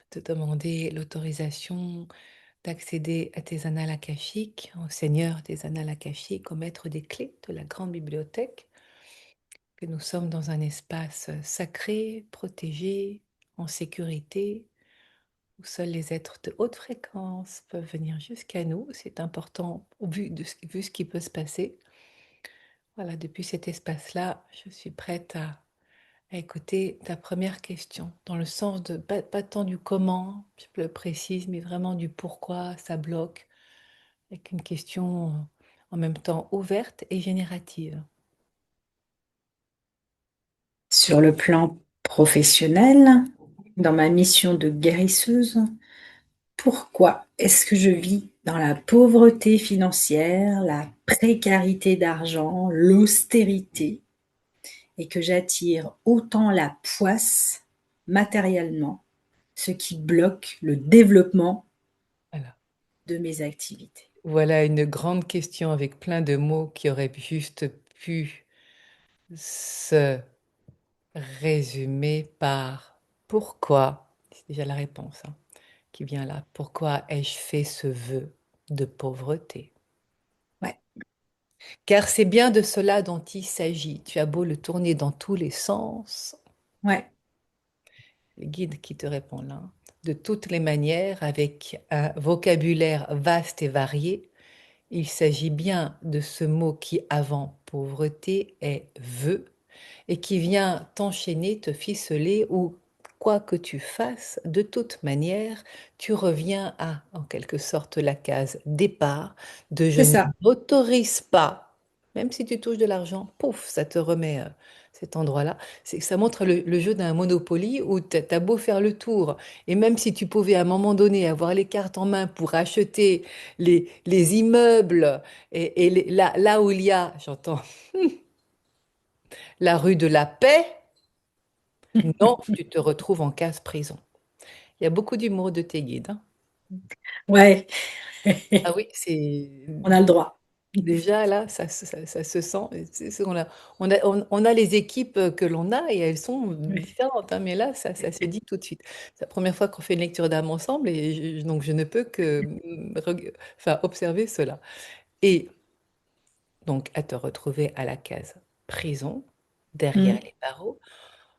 Te demander l'autorisation d'accéder à tes annales akashiques, au Seigneur des annales akashiques, au maître des clés de la grande bibliothèque, que nous sommes dans un espace sacré, protégé, en sécurité, où seuls les êtres de haute fréquence peuvent venir jusqu'à nous. C'est important vu ce qui peut se passer. Voilà, depuis cet espace-là, je suis prête à écouter ta première question, dans le sens de pas tant du comment, je le précise, mais vraiment du pourquoi ça bloque, avec une question en même temps ouverte et générative. Sur le plan professionnel, dans ma mission de guérisseuse, pourquoi est-ce que je vis dans la pauvreté financière, la précarité d'argent, l'austérité, et que j'attire autant la poisse matériellement, ce qui bloque le développement Voilà. de mes activités? Voilà une grande question avec plein de mots qui auraient juste pu se résumer par pourquoi, c'est déjà la réponse hein, qui vient là, pourquoi ai-je fait ce vœu de pauvreté? Ouais, Car c'est bien de cela dont il s'agit. Tu as beau le tourner dans tous les sens, ouais, le guide qui te répond là, de toutes les manières, avec un vocabulaire vaste et varié, il s'agit bien de ce mot qui, avant pauvreté, est vœu et qui vient t'enchaîner, te ficeler ou quoi que tu fasses, de toute manière, tu reviens à, en quelque sorte, la case départ de je c'est ne ça. m'autorise pas, même si tu touches de l'argent, pouf, ça te remet cet endroit-là. Ça montre le jeu d'un Monopoly où tu as beau faire le tour, et même si tu pouvais à un moment donné avoir les cartes en main pour acheter les immeubles, là où il y a, j'entends, la rue de la Paix, non, tu te retrouves en case prison. Il y a beaucoup d'humour de tes guides, hein. Ouais, Ah oui, c'est on a le droit. déjà là, ça se sent. On a les équipes que l'on a et elles sont Ouais. différentes, hein, mais là, ça se dit tout de suite. C'est la première fois qu'on fait une lecture d'âme ensemble et donc je ne peux que enfin, observer cela. Et donc à te retrouver à la case prison, derrière Mm. les barreaux,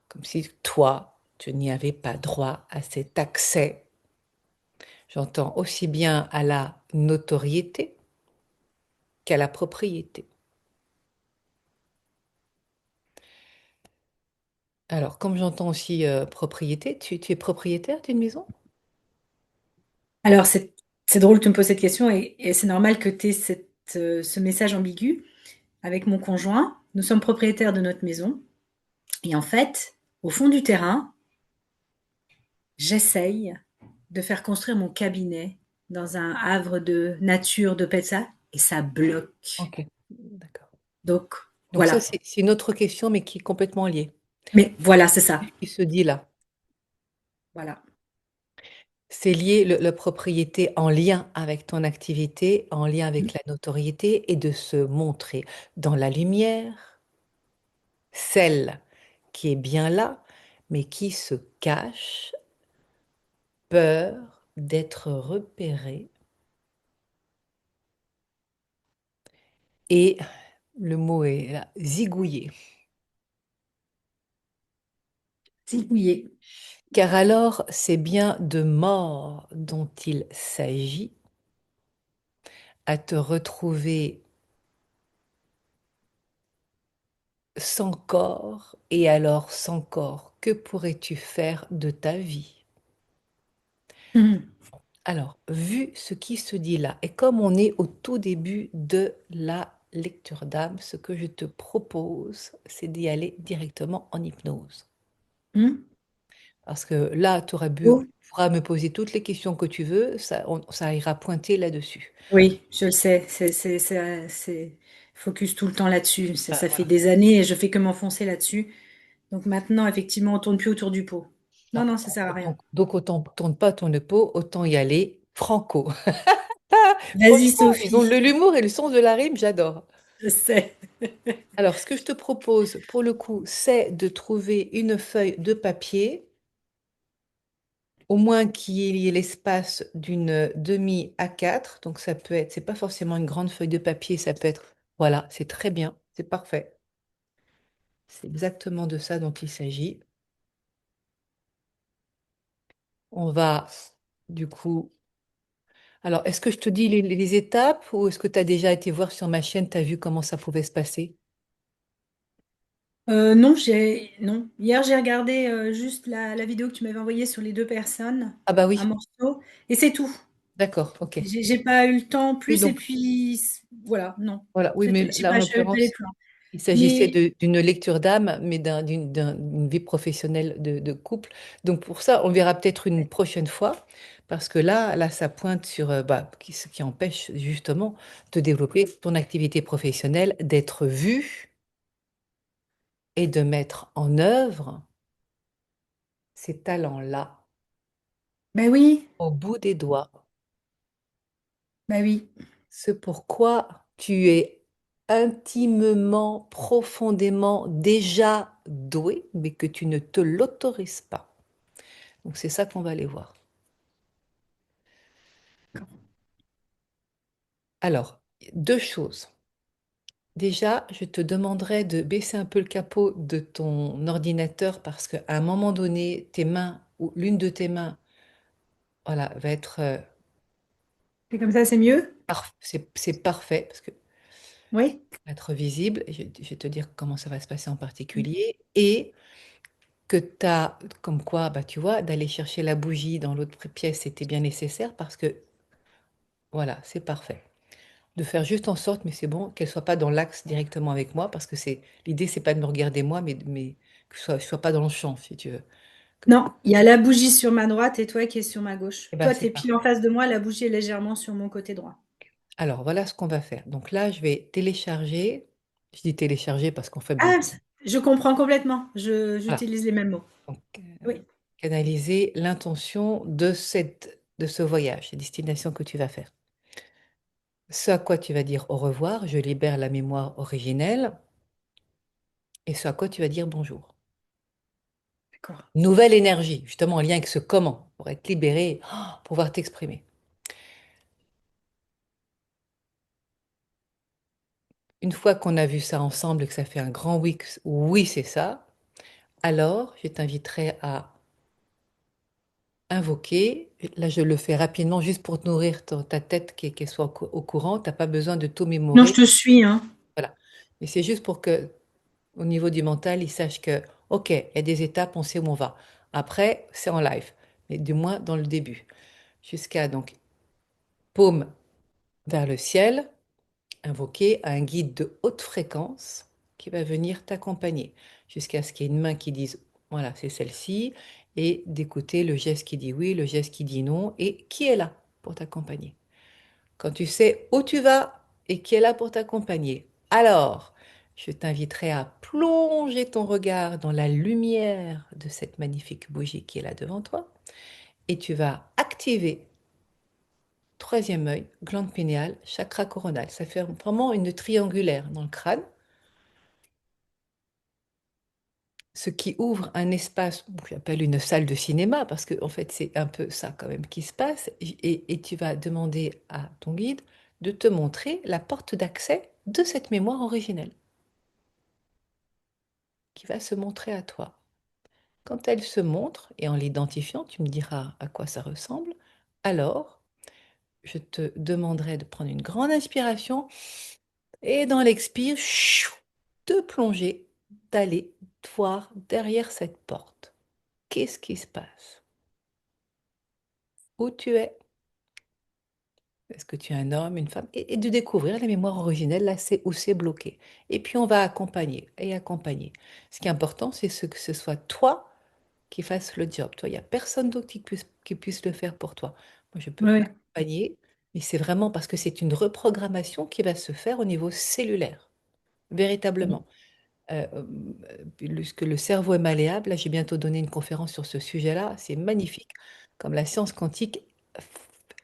comme si toi, tu n'y avais pas droit à cet accès. J'entends aussi bien à la notoriété qu'à la propriété. Alors, comme j'entends aussi propriété, tu es propriétaire d'une maison? Alors, c'est drôle que tu me poses cette question et c'est normal que tu aies ce message ambigu. Avec mon conjoint, nous sommes propriétaires de notre maison. Et en fait, au fond du terrain, j'essaye de faire construire mon cabinet dans un havre de nature, de paix, de ça, et ça bloque. Ok, d'accord. Donc, Donc ça, voilà. c'est une autre question, mais qui est complètement liée, Mais voilà, c'est ça. qui se dit là. Voilà. C'est lié, la propriété en lien avec ton activité, en lien avec la notoriété et de se montrer dans la lumière, celle qui est bien là, mais qui se cache, peur d'être repérée. Et le mot est là, zigouiller. Zigouiller. Car alors, c'est bien de mort dont il s'agit, à te retrouver sans corps, et alors sans corps, que pourrais-tu faire de ta vie? Mhm. Alors, vu ce qui se dit là, et comme on est au tout début de la lecture d'âme, ce que je te propose, c'est d'y aller directement en hypnose. Mhm. Parce que là, Oh, tu pourras me poser toutes les questions que tu veux, ça ira pointer là-dessus. oui, je le sais. C'est focus tout le temps là-dessus. Ça fait Voilà. des années et je fais que m'enfoncer là-dessus. Donc maintenant, effectivement, on tourne plus autour du pot. Non, Non, non, ça sert à rien. donc autant tourne pas ton peau, autant y aller franco. Vas-y, Franchement, ils ont Sophie. l'humour et le sens de la rime, j'adore. Je sais. Alors, ce que je te propose, pour le coup, c'est de trouver une feuille de papier au moins qu'il y ait l'espace d'une demi A4. Donc ça peut être, c'est pas forcément une grande feuille de papier, ça peut être, voilà, c'est très bien, c'est parfait. C'est exactement de ça dont il s'agit. On va, du coup, alors est-ce que je te dis les étapes ou est-ce que tu as déjà été voir sur ma chaîne, tu as vu comment ça pouvait se passer? Non, non. Hier, j'ai regardé juste la vidéo que tu m'avais envoyée sur les deux personnes, Ah bah un oui, morceau, et c'est tout. d'accord, ok. J'ai pas eu le temps Oui, plus, et donc puis voilà, non. voilà, oui, mais Je sais là en pas, je savais pas les l'occurrence, plans. il s'agissait Mais d'une lecture d'âme, mais d'une vie professionnelle de couple. Donc pour ça, on verra peut-être une prochaine fois, parce que là, ça pointe sur bah, ce qui empêche justement de développer ton activité professionnelle, d'être vu et de mettre en œuvre ces talents-là ben oui, au bout des doigts. ben oui. Ce pourquoi tu es intimement, profondément déjà doué, mais que tu ne te l'autorises pas. Donc c'est ça qu'on va aller voir. Alors, deux choses. Déjà, je te demanderai de baisser un peu le capot de ton ordinateur parce qu'à un moment donné, tes mains ou l'une de tes mains, voilà, va être, C'est comme ça, c'est mieux? c'est parfait parce que Oui. va être visible. Je vais te dire comment ça va se passer en particulier et que tu as, comme quoi, bah, tu vois, d'aller chercher la bougie dans l'autre pièce, c'était bien nécessaire parce que, voilà, c'est parfait. De faire juste en sorte, mais c'est bon, qu'elle soit pas dans l'axe directement avec moi parce que c'est l'idée, c'est pas de me regarder moi, mais que je sois pas dans le champ, si tu veux. Non, il y a la bougie sur ma droite et toi qui es sur ma gauche. Eh ben, Toi, c'est tu es pile en parfait. face de moi, la bougie est légèrement sur mon côté droit. Alors, voilà ce qu'on va faire. Donc là, je vais télécharger. Je dis télécharger parce qu'en fait, bon, Ah, je comprends complètement. voilà. J'utilise les mêmes mots. Donc, Oui, canaliser l'intention de ce voyage, ces destinations que tu vas faire. Ce à quoi tu vas dire au revoir, je libère la mémoire originelle, et ce à quoi tu vas dire bonjour. d'accord. Nouvelle énergie, justement en lien avec ce comment, pour être libéré, pouvoir t'exprimer. Une fois qu'on a vu ça ensemble et que ça fait un grand oui, oui c'est ça, alors je t'inviterai à invoquer. Là, je le fais rapidement juste pour te nourrir ta tête, qu'elle soit au courant. Tu n'as pas besoin de tout Non, je mémorer. te suis, hein. Voilà. Mais c'est juste pour que, au niveau du mental, il sache que, OK, il y a des étapes, on sait où on va. Après, c'est en live, mais du moins dans le début. Jusqu'à donc paume vers le ciel, invoquer un guide de haute fréquence qui va venir t'accompagner. Jusqu'à ce qu'il y ait une main qui dise, voilà, c'est celle-ci, et d'écouter le geste qui dit oui, le geste qui dit non, et qui est là pour t'accompagner. Quand tu sais où tu vas et qui est là pour t'accompagner, alors je t'inviterai à plonger ton regard dans la lumière de cette magnifique bougie qui est là devant toi et tu vas activer troisième œil, glande pinéale, chakra coronal. Ça fait vraiment une triangulaire dans le crâne, ce qui ouvre un espace, bon, j'appelle une salle de cinéma, parce que en fait c'est un peu ça quand même qui se passe, et tu vas demander à ton guide de te montrer la porte d'accès de cette mémoire originelle, qui va se montrer à toi. Quand elle se montre, et en l'identifiant, tu me diras à quoi ça ressemble, alors je te demanderai de prendre une grande inspiration, et dans l'expire, chou, de plonger, d'aller voir derrière cette porte. Qu'est-ce qui se passe? Où tu es? Est-ce que tu es un homme, une femme? Et de découvrir la mémoire originelle, là, c'est où c'est bloqué. Et puis on va accompagner et accompagner. Ce qui est important, c'est que ce soit toi qui fasses le job. Toi, il n'y a personne d'autre qui puisse le faire pour toi. Moi, je peux Oui, accompagner, mais c'est vraiment parce que c'est une reprogrammation qui va se faire au niveau cellulaire, oui. véritablement. Puisque le cerveau est malléable, là j'ai bientôt donné une conférence sur ce sujet-là, c'est magnifique. Comme la science quantique,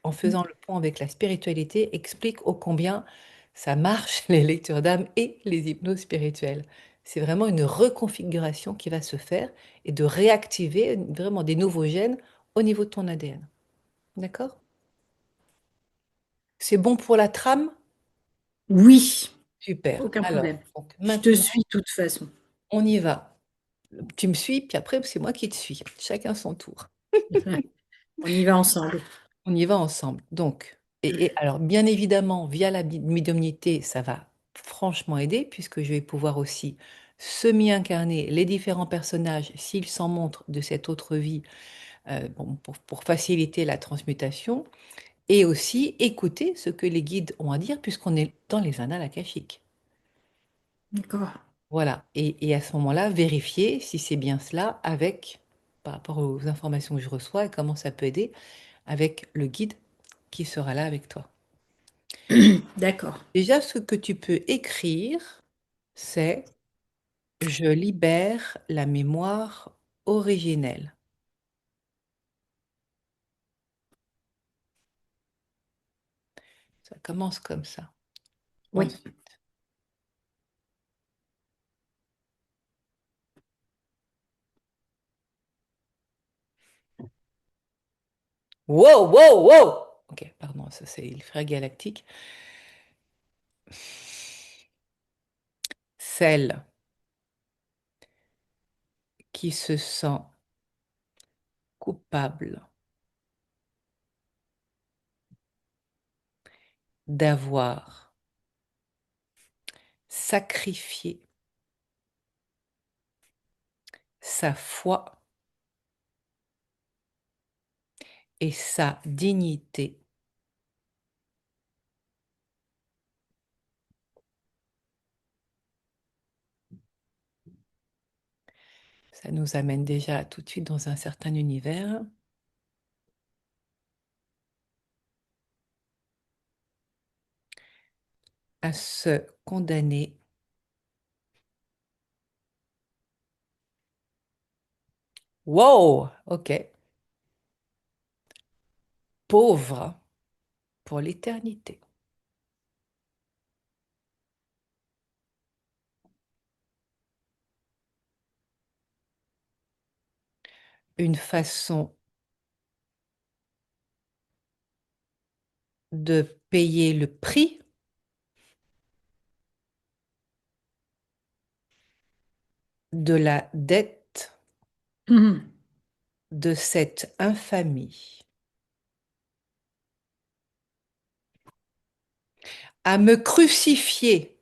en faisant le pont avec la spiritualité, explique ô combien ça marche, les lectures d'âme et les hypnoses spirituelles. C'est vraiment une reconfiguration qui va se faire et de réactiver vraiment des nouveaux gènes au niveau de ton ADN. D'accord? C'est bon pour la trame? Oui, Super. aucun Alors, problème. donc Je te maintenant, suis de toute façon. on y va. Tu me suis, puis après, c'est moi qui te suis. Chacun son tour. On y va ensemble. On y va ensemble. Donc, et alors, bien évidemment, via la médiumnité, ça va franchement aider, puisque je vais pouvoir aussi semi-incarner les différents personnages, s'ils s'en montrent de cette autre vie, bon, pour faciliter la transmutation, et aussi écouter ce que les guides ont à dire, puisqu'on est dans les annales akashiques. D'accord. Voilà. Et à ce moment-là, vérifier si c'est bien cela avec, par rapport aux informations que je reçois et comment ça peut aider, avec le guide qui sera là avec toi. D'accord. Déjà, ce que tu peux écrire, c'est je libère la mémoire originelle. Ça commence comme ça. Oui. Ensuite, wow, wow, wow! Ok, pardon, ça c'est le frère galactique. Celle qui se sent coupable d'avoir sacrifié sa foi et sa dignité, ça nous amène déjà tout de suite dans un certain univers, à se condamner. Wow, ok. Pauvre pour l'éternité. Une façon de payer le prix de la dette Mhm. de cette infamie. À me crucifier.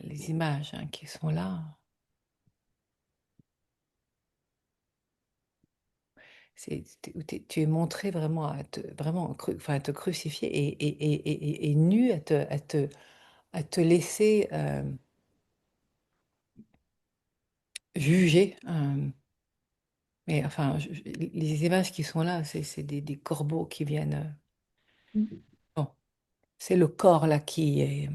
Les images hein, qui sont là, où tu es montré vraiment vraiment enfin, à te crucifier et nu à te laisser juger. Mais enfin, les images qui sont là, c'est des corbeaux qui viennent. Bon, c'est le corps là qui est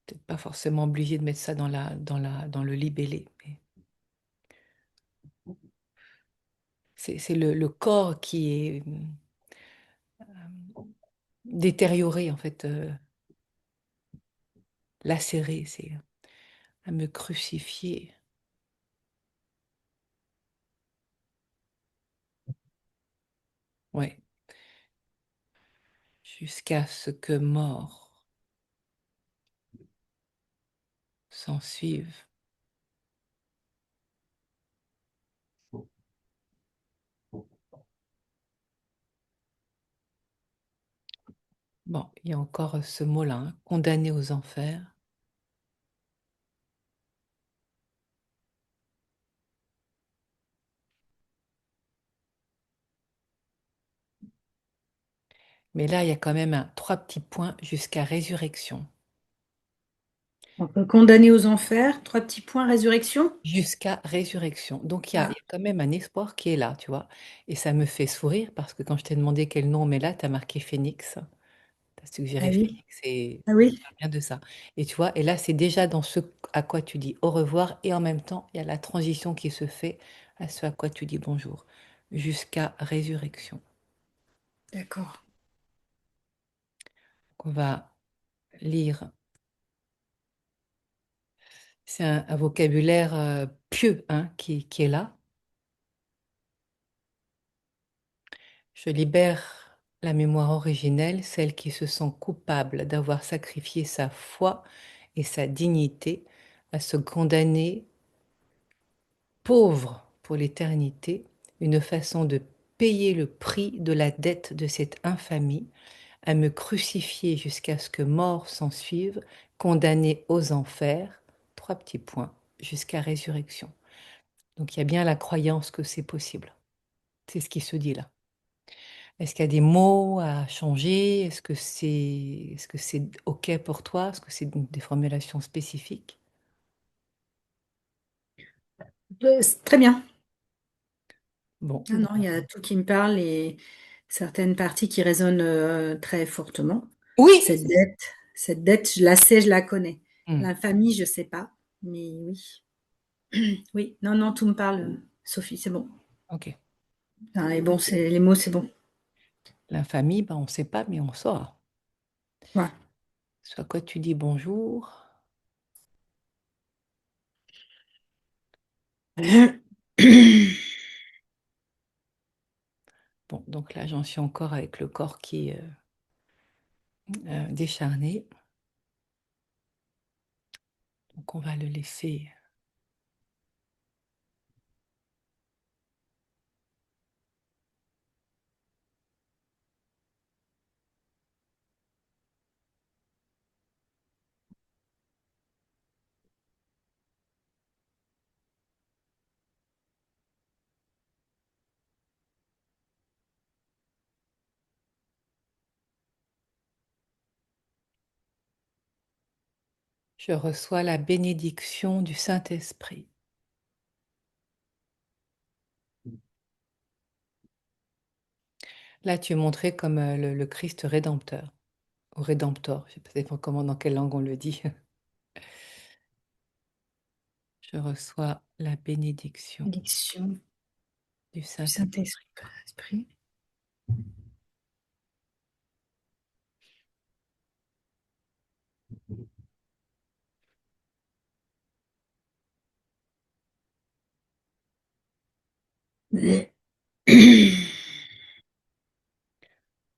peut-être pas forcément obligé de mettre ça dans le libellé. Mais c'est le corps qui est détérioré, en fait, lacéré. C'est à me crucifier. Ouais, jusqu'à ce que mort s'en suive. Bon, il y a encore ce mot-là, hein, condamné aux enfers. Mais là, il y a quand même trois petits points jusqu'à résurrection. On peut condamner aux enfers. Trois petits points, résurrection. Jusqu'à résurrection. Donc il y Ah, a quand même un espoir qui est là, tu vois. Et ça me fait sourire parce que quand je t'ai demandé quel nom on met là, tu as marqué Phénix. C'est que j'ai Ah oui, réfléchi, que c'est, ah ça oui, parle bien de ça. Et tu vois, et là, c'est déjà dans ce à quoi tu dis au revoir, et en même temps, il y a la transition qui se fait à ce à quoi tu dis bonjour, jusqu'à résurrection. d'accord. On va lire. C'est un vocabulaire pieux, hein, qui est là. Je libère la mémoire originelle, celle qui se sent coupable d'avoir sacrifié sa foi et sa dignité à se condamner pauvre pour l'éternité, une façon de payer le prix de la dette de cette infamie, à me crucifier jusqu'à ce que mort s'ensuive, condamné aux enfers, trois petits points, jusqu'à résurrection. Donc il y a bien la croyance que c'est possible. C'est ce qui se dit là. Est-ce qu'il y a des mots à changer? Est-ce que c'est OK pour toi? Est-ce que c'est des formulations spécifiques? C'est très bien. Bon, Ah non, il y a tout qui me parle et certaines parties qui résonnent très fortement. oui! Cette dette, je la sais, je la connais. Hmm, L'infamie, je sais pas, mais oui. Oui, non, non, tout me parle, Sophie, c'est bon. OK. Ah, et bon, c'est les mots, c'est bon. L'infamie, ben, on ne sait pas, mais on saura. Ouais. Soit quoi tu dis bonjour. Bon, donc là, j'en suis encore avec le corps qui est décharné. Donc on va le laisser. Je reçois la bénédiction du Saint-Esprit. Là, tu es montré comme le Christ rédempteur, ou rédemptor, je ne sais pas comment, dans quelle langue on le dit. Je reçois la bénédiction Bénédiction du du Saint-Esprit. Saint-Esprit.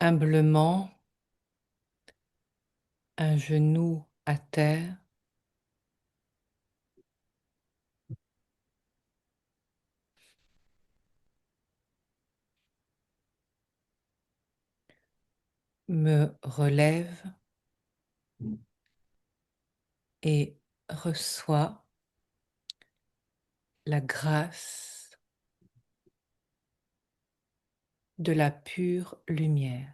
Humblement, un genou à terre, me relève et reçoit la grâce de la pure lumière.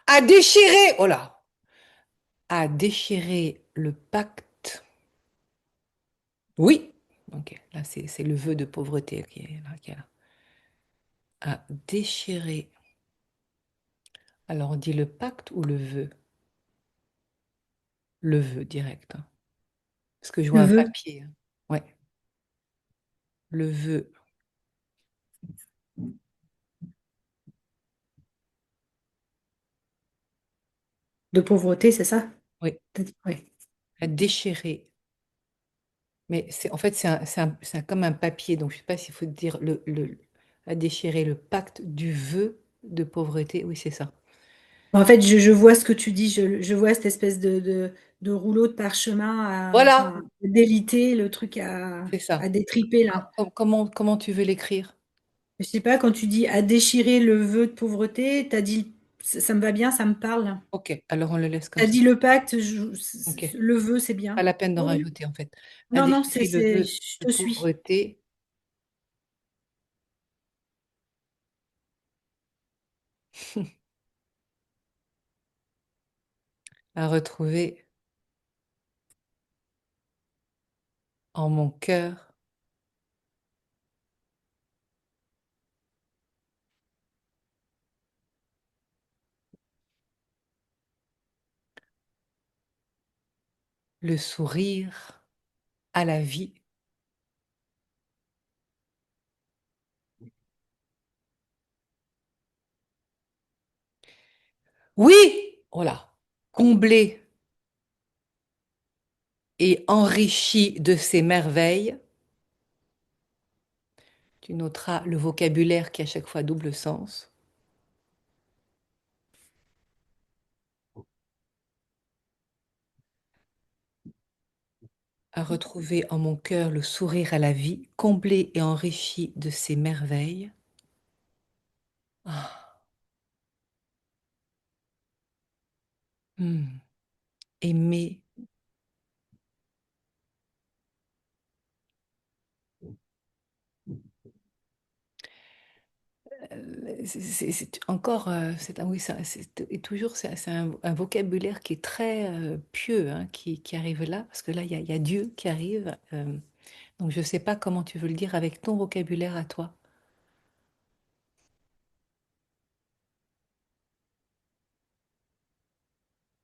À déchirer, oh là, à déchirer le pacte. Oui, ok, là c'est le vœu de pauvreté qui est là. À déchirer. Alors on dit le pacte ou le vœu? Le vœu direct, hein. Parce que je vois Le un vœu papier, hein. Ouais, le vœu. de pauvreté, c'est ça? Oui, Oui. à déchirer. Mais c'est en fait comme un papier, donc je ne sais pas s'il faut dire à déchirer le pacte du vœu de pauvreté. Oui, c'est ça. En fait, je vois ce que tu dis, je vois cette espèce de rouleau de parchemin Voilà, enfin, déliter, le truc à, c'est à ça. détriper là. Comment tu veux l'écrire? Je sais pas, quand tu dis à déchirer le vœu de pauvreté, t'as dit, ça me va bien, ça me parle. Ok, alors on le laisse comme T'as ça. dit le pacte, Ok, le vœu, c'est pas bien. la peine d'en Oui, oui. rajouter en fait. À Non, non, déchirer le vœu je de te suis. pauvreté, à retrouver en mon cœur le sourire à la vie. Oui! Oh là! Comblé et enrichi de ces merveilles, tu noteras le vocabulaire qui a à chaque fois double sens. À retrouver en mon cœur le sourire à la vie, comblé et enrichi de ces merveilles. Ah, aimer. Encore, oui, et toujours, c'est un vocabulaire qui est très pieux, hein, qui arrive là, parce que là, il y a Dieu qui arrive. Donc, je ne sais pas comment tu veux le dire avec ton vocabulaire à toi.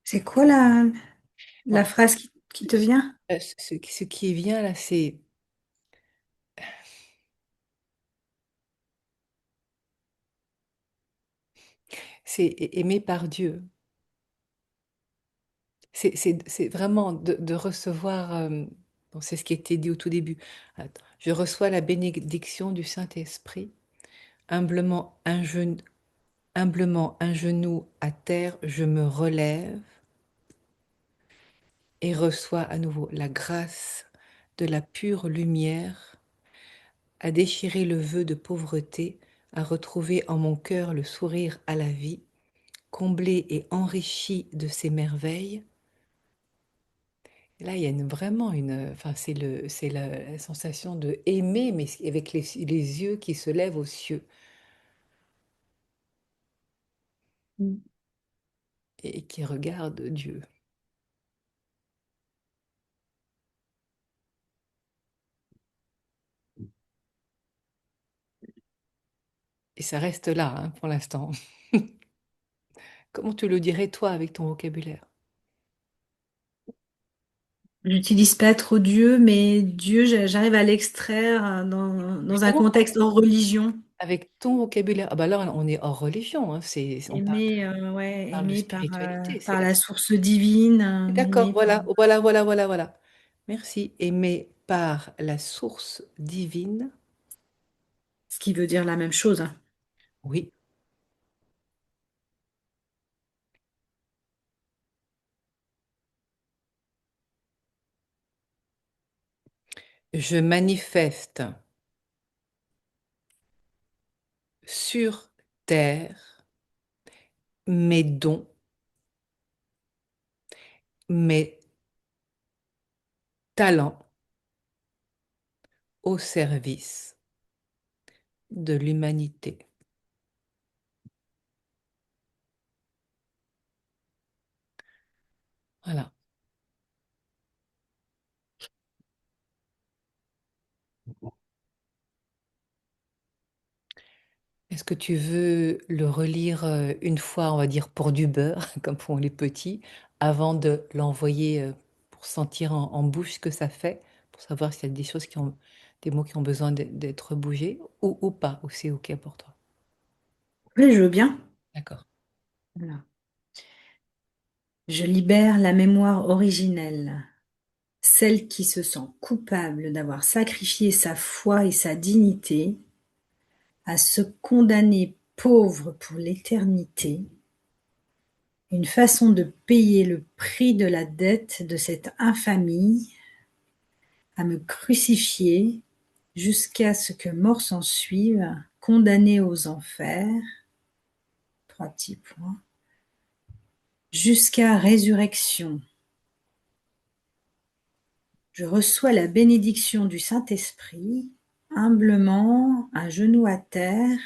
C'est quoi la Bon, phrase qui te vient? ce qui vient là, c'est aimer par Dieu. C'est vraiment de recevoir, bon, c'est ce qui était dit au tout début. Attends. Je reçois la bénédiction du Saint-Esprit, humblement humblement un genou à terre, je me relève et reçois à nouveau la grâce de la pure lumière, à déchirer le vœu de pauvreté, à retrouver en mon cœur le sourire à la vie, comblé et enrichi de ces merveilles. Et là, il y a vraiment enfin, c'est la sensation de aimer, mais avec les yeux qui se lèvent aux cieux Mm. et qui regardent Dieu. Et ça reste là, hein, pour l'instant. Comment tu le dirais, toi, avec ton vocabulaire? J'utilise pas trop Dieu, mais Dieu, j'arrive à l'extraire dans un Justement, contexte hors religion. avec ton vocabulaire. Ah bah là, on est hors religion, hein, Aimer, ouais, parle de aimer spiritualité, c'est par là. la source divine, D'accord, aimer par voilà. Merci. Aimer par la source divine. ce qui veut dire la même chose. Oui, je manifeste sur terre mes dons, mes talents au service de l'humanité. Voilà. Est-ce que tu veux le relire une fois, on va dire, pour du beurre, comme font les petits, avant de l'envoyer pour sentir en bouche ce que ça fait, pour savoir s'il y a des choses des mots qui ont besoin d'être bougés ou pas, ou c'est OK pour toi? Oui, je veux bien. D'accord. Voilà. Je libère la mémoire originelle, celle qui se sent coupable d'avoir sacrifié sa foi et sa dignité, à se condamner pauvre pour l'éternité, une façon de payer le prix de la dette de cette infamie, à me crucifier jusqu'à ce que mort s'en suive, condamné aux enfers, trois petits points, jusqu'à résurrection. Je reçois la bénédiction du Saint-Esprit, humblement, un genou à terre,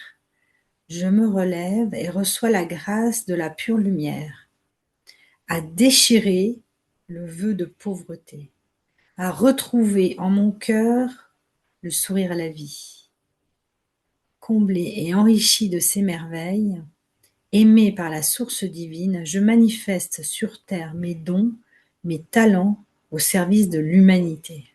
je me relève et reçois la grâce de la pure lumière, à déchirer le vœu de pauvreté, à retrouver en mon cœur le sourire à la vie, comblé et enrichi de ces merveilles, aimé par la source divine, je manifeste sur terre mes dons, mes talents au service de l'humanité.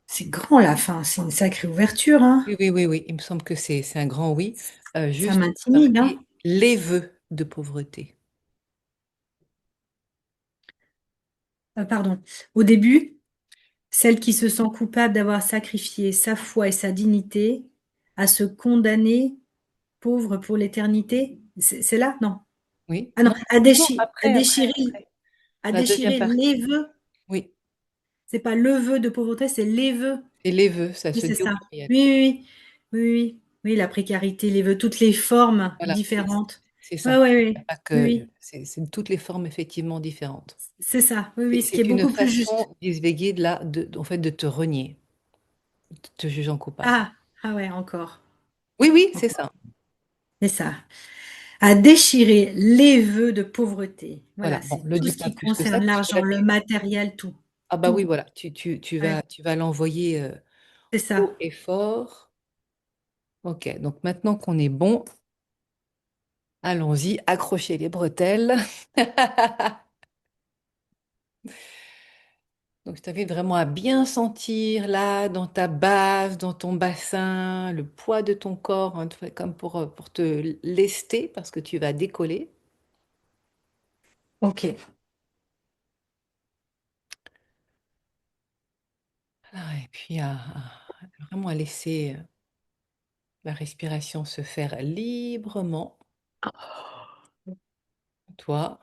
C'est grand la fin, c'est une sacrée ouverture, hein. Oui, oui, oui, oui, il me semble que c'est un grand oui. Ça Juste m'intimide, hein. marquer les vœux de pauvreté. Pardon. Au début, celle qui se sent coupable d'avoir sacrifié sa foi et sa dignité à se condamner pauvre pour l'éternité. C'est là? Non. Oui, Ah non, non, non, après, après, après. à La deuxième déchirer les partie. vœux. Oui, C'est pas le vœu de pauvreté, c'est les vœux. et les vœux, ça Oui, se c'est dit au ça. pluriel. Oui, oui, oui, oui, oui, oui, la précarité, les vœux, toutes les formes Voilà, différentes. c'est Oui, ça. oui, Il y a oui, pas oui, que, oui, c'est toutes les formes effectivement différentes. c'est ça. Oui, oui, ce qui est C'est une beaucoup plus juste. façon d'esvéguer de en fait, de te renier, de te jugeant coupable. Ah, ah ouais, encore, Oui, oui, c'est encore. ça. C'est ça. À déchirer les vœux de pauvreté. Voilà. Voilà, Bon, c'est le tout dis ce pas qui plus que ça, concerne parce que l'argent, là, le matériel, tout, ah bah oui, tout. voilà, Ouais, tu vas l'envoyer c'est ça. haut et fort. Ok, donc maintenant qu'on est bon, allons-y, accrochez les bretelles. Donc, je t'invite vraiment à bien sentir là, dans ta base, dans ton bassin, le poids de ton corps, hein, tu vois, comme pour te lester, parce que tu vas décoller. Ok. Ah, et puis, vraiment à laisser la respiration se faire librement, toi.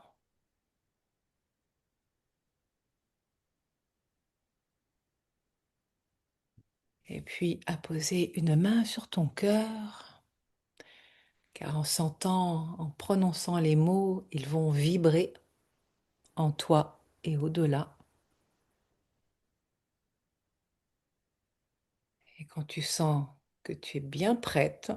Et puis, à poser une main sur ton cœur, car en sentant, en prononçant les mots, ils vont vibrer en toi et au-delà. Et quand tu sens que tu es bien prête,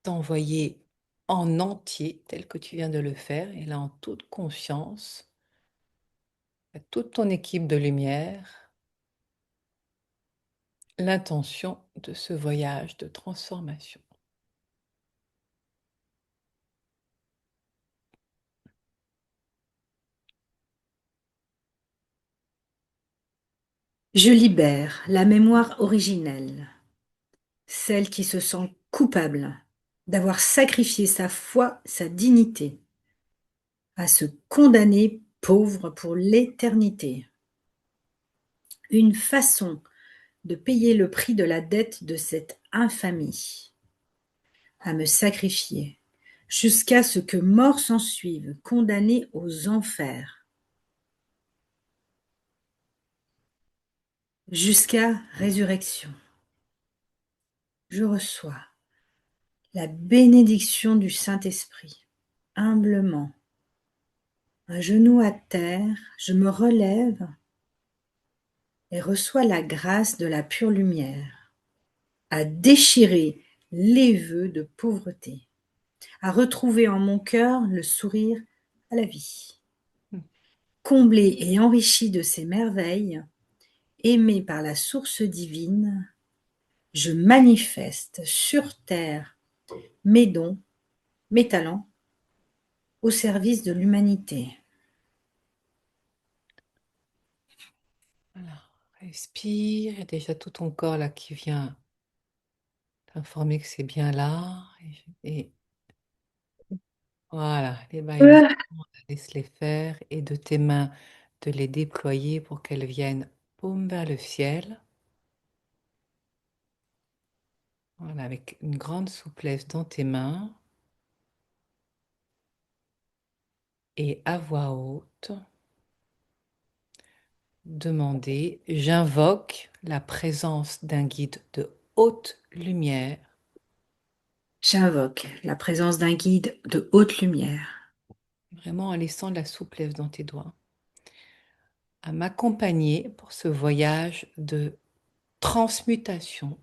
t'envoyer en entier, tel que tu viens de le faire, et là en toute conscience, à toute ton équipe de lumière, l'intention de ce voyage de transformation. Je libère la mémoire originelle, celle qui se sent coupable d'avoir sacrifié sa foi, sa dignité, à se condamner pauvre pour l'éternité. Une façon de payer le prix de la dette de cette infamie, à me sacrifier, jusqu'à ce que mort s'ensuive, condamné aux enfers, jusqu'à résurrection. Je reçois la bénédiction du Saint-Esprit, humblement, un genou à terre, je me relève et reçois la grâce de la pure lumière, à déchirer les vœux de pauvreté, à retrouver en mon cœur le sourire à la vie. Comblé et enrichi de ces merveilles, aimé par la source divine, je manifeste sur terre mes dons, mes talents, au service de l'humanité. Voilà. Respire, il y a déjà tout ton corps là qui vient t'informer que c'est bien là. Et voilà, les bâillements, laisse-les faire et de tes mains de les déployer pour qu'elles viennent paume vers le ciel. Voilà, avec une grande souplesse dans tes mains et à voix haute, demander, j'invoque la présence d'un guide de haute lumière, J'invoque la présence d'un guide de haute lumière, vraiment en laissant de la souplesse dans tes doigts, à m'accompagner pour ce voyage de transmutation.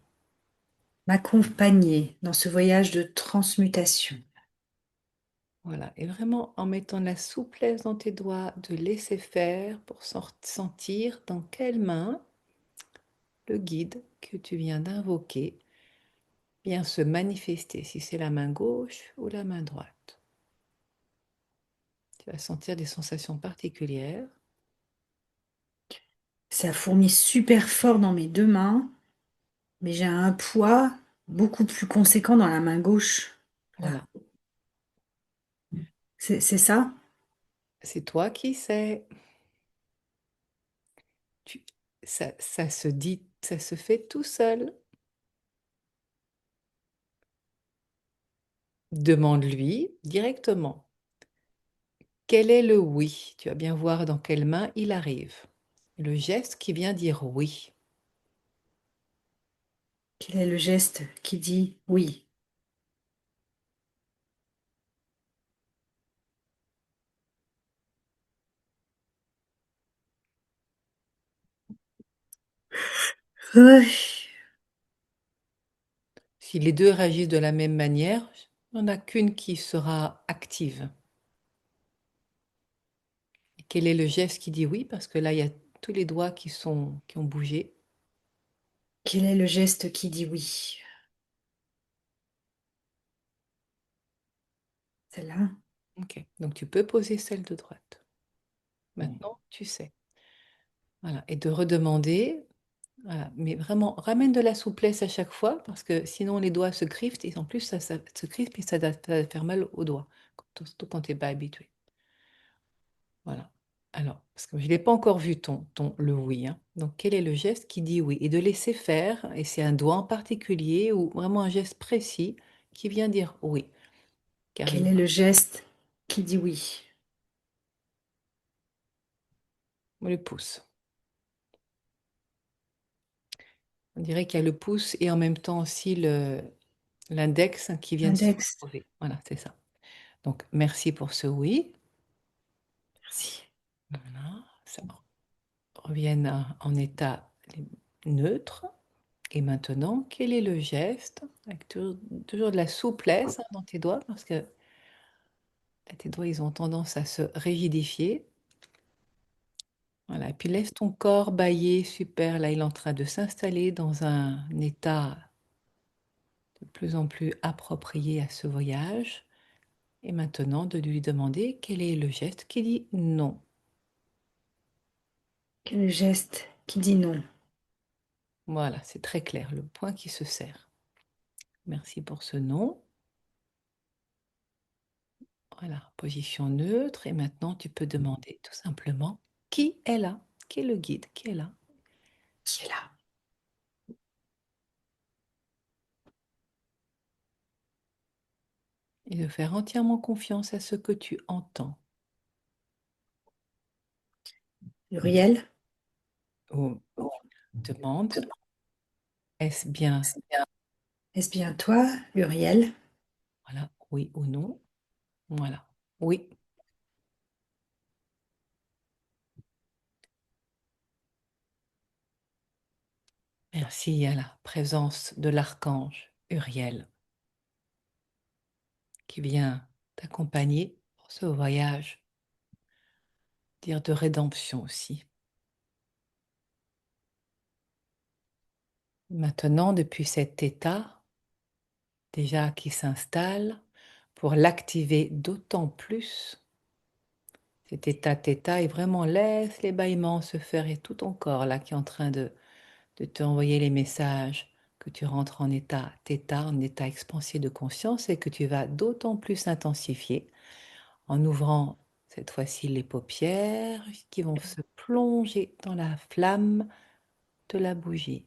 m'accompagner dans ce voyage de transmutation. Voilà, et vraiment en mettant de la souplesse dans tes doigts, de laisser faire pour sentir dans quelle main le guide que tu viens d'invoquer vient se manifester, si c'est la main gauche ou la main droite. Tu vas sentir des sensations particulières. Ça fourmille super fort dans mes deux mains, mais j'ai un poids beaucoup plus conséquent dans la main gauche. Là, Voilà. c'est ça? C'est toi qui sais. Tu- ça se dit, ça se fait tout seul. Demande-lui directement. Quel est le oui? Tu vas bien voir dans quelle main il arrive. Le geste qui vient dire oui. Quel est le geste qui dit oui? Ouais. Si les deux réagissent de la même manière, il n'y en a qu'une qui sera active. Et quel est le geste qui dit oui? Parce que là, il y a tous les doigts qui ont bougé. Quel est le geste qui dit oui? Celle-là? Ok. Donc tu peux poser celle de droite. Bon. Maintenant, tu sais. Voilà. Et de redemander. Voilà. Mais vraiment, ramène de la souplesse à chaque fois parce que sinon les doigts se griffent et en plus ça se crispe et ça va faire mal aux doigts, surtout quand tu n'es pas habitué. Voilà. Alors, parce que je ne l'ai pas encore vu le oui, hein. Donc, quel est le geste qui dit oui? Et de laisser faire, et c'est un doigt en particulier ou vraiment un geste précis qui vient dire oui. Car Quel est le geste qui dit oui? le pouce. On dirait qu'il y a le pouce et en même temps aussi l'index qui viennent se L'index. retrouver. Voilà, c'est ça. Donc, merci pour ce oui. Merci. Voilà, ça revienne en état neutre. Et maintenant, quel est le geste? Avec toujours de la souplesse, hein, dans tes doigts, parce que là, tes doigts, ils ont tendance à se rigidifier. Voilà, et puis laisse ton corps bâiller, super. Là, il est en train de s'installer dans un état de plus en plus approprié à ce voyage. Et maintenant, de lui demander quel est le geste qui dit non. Quel est le geste qui dit non? Voilà, c'est très clair, le point qui se serre. Merci pour ce non. Voilà, position neutre. Et maintenant, tu peux demander tout simplement qui est là, qui est le guide, qui est là. Qui est là? Et de faire entièrement confiance à ce que tu entends. Uriel? Ou demande, est-ce bien, Est-ce bien toi, Uriel? voilà, oui ou non? Voilà, oui. Merci à la présence de l'archange Uriel qui vient t'accompagner pour ce voyage, dire de rédemption aussi. Maintenant, depuis cet état déjà qui s'installe, pour l'activer d'autant plus, cet état thêta, et vraiment laisse les bâillements se faire et tout ton corps là qui est en train de te envoyer les messages que tu rentres en état thêta, en état expansé de conscience et que tu vas d'autant plus intensifier en ouvrant cette fois-ci les paupières qui vont se plonger dans la flamme de la bougie,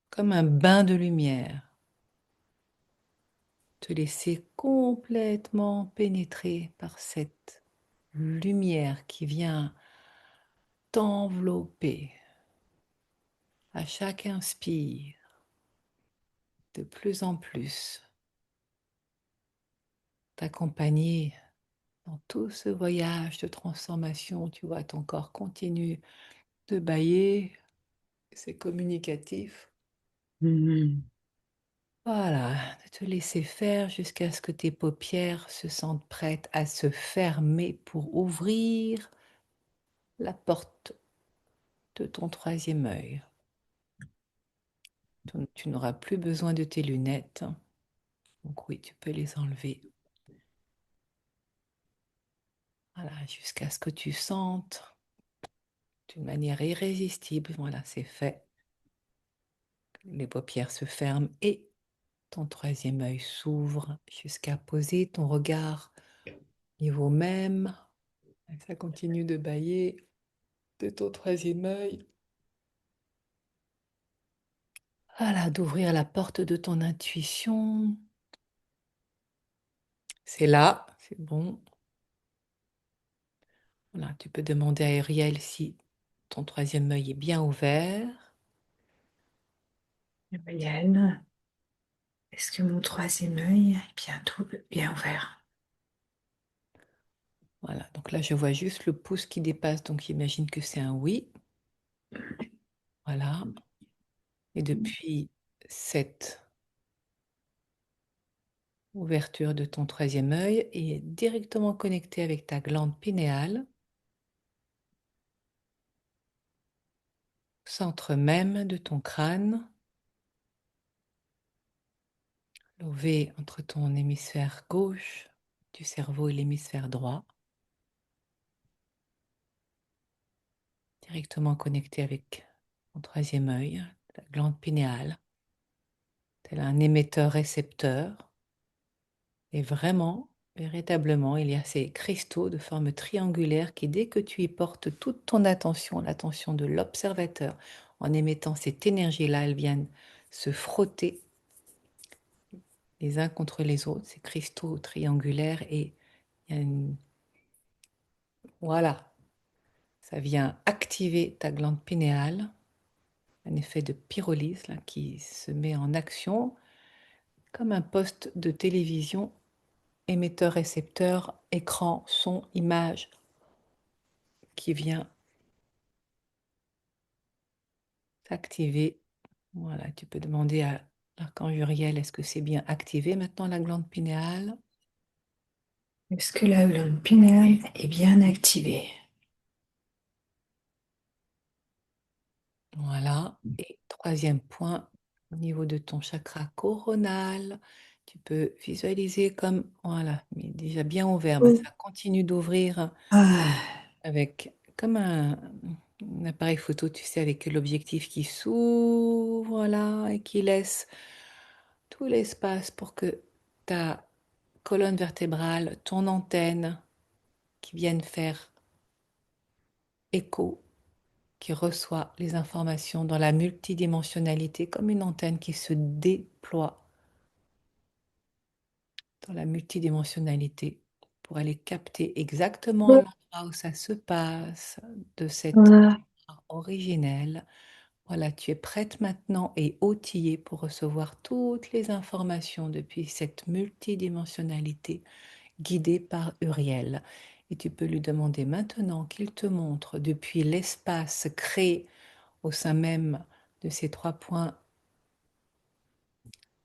comme un bain de lumière. Te laisser complètement pénétrer par cette lumière qui vient t'envelopper à chaque inspire de plus en plus, t'accompagner dans tout ce voyage de transformation. Tu vois, ton corps continue de bâiller, c'est communicatif. Mhm. Voilà, de te laisser faire jusqu'à ce que tes paupières se sentent prêtes à se fermer pour ouvrir la porte de ton troisième œil. Tu n'auras plus besoin de tes lunettes. Donc oui, tu peux les enlever. Voilà, jusqu'à ce que tu sentes d'une manière irrésistible. Voilà, c'est fait. Les paupières se ferment et ton troisième œil s'ouvre jusqu'à poser ton regard au niveau même. Et ça continue de bâiller de ton troisième œil. Voilà, d'ouvrir la porte de ton intuition. C'est là, c'est bon. Voilà, tu peux demander à Ariel si ton troisième œil est bien ouvert. Gabriel, est-ce que mon troisième œil est bien tout, bien ouvert? Voilà, donc là je vois juste le pouce qui dépasse, donc j'imagine que c'est un oui. Voilà. Et depuis cette ouverture de ton troisième œil est directement connecté avec ta glande pinéale, centre même de ton crâne, lové entre ton hémisphère gauche du cerveau et l'hémisphère droit, directement connecté avec ton troisième œil, ta glande pinéale, tel un émetteur-récepteur. Et vraiment, véritablement, il y a ces cristaux de forme triangulaire qui, dès que tu y portes toute ton attention, l'attention de l'observateur, en émettant cette énergie-là, elles viennent se frotter les uns contre les autres, ces cristaux triangulaires, et il y a voilà, ça vient activer ta glande pinéale, un effet de pyrolyse là, qui se met en action comme un poste de télévision, émetteur-récepteur, écran, son, image, qui vient s'activer. Voilà, tu peux demander à l'archange Uriel, est-ce que c'est bien activé maintenant la glande pinéale? Est-ce que la glande pinéale est bien activée? Voilà. Et troisième point, au niveau de ton chakra coronal, tu peux visualiser comme, voilà, mais déjà bien ouvert, mais Oh. ça continue d'ouvrir Ah, avec comme un appareil photo, tu sais, avec l'objectif qui s'ouvre, voilà, et qui laisse tout l'espace pour que ta colonne vertébrale, ton antenne, qui viennent faire écho, qui reçoit les informations dans la multidimensionnalité, comme une antenne qui se déploie dans la multidimensionnalité pour aller capter exactement oh, l'endroit où ça se passe de cette ah. mémoire originelle. Voilà, tu es prête maintenant et outillée pour recevoir toutes les informations depuis cette multidimensionnalité guidée par Uriel. Et tu peux lui demander maintenant qu'il te montre depuis l'espace créé au sein même de ces trois points,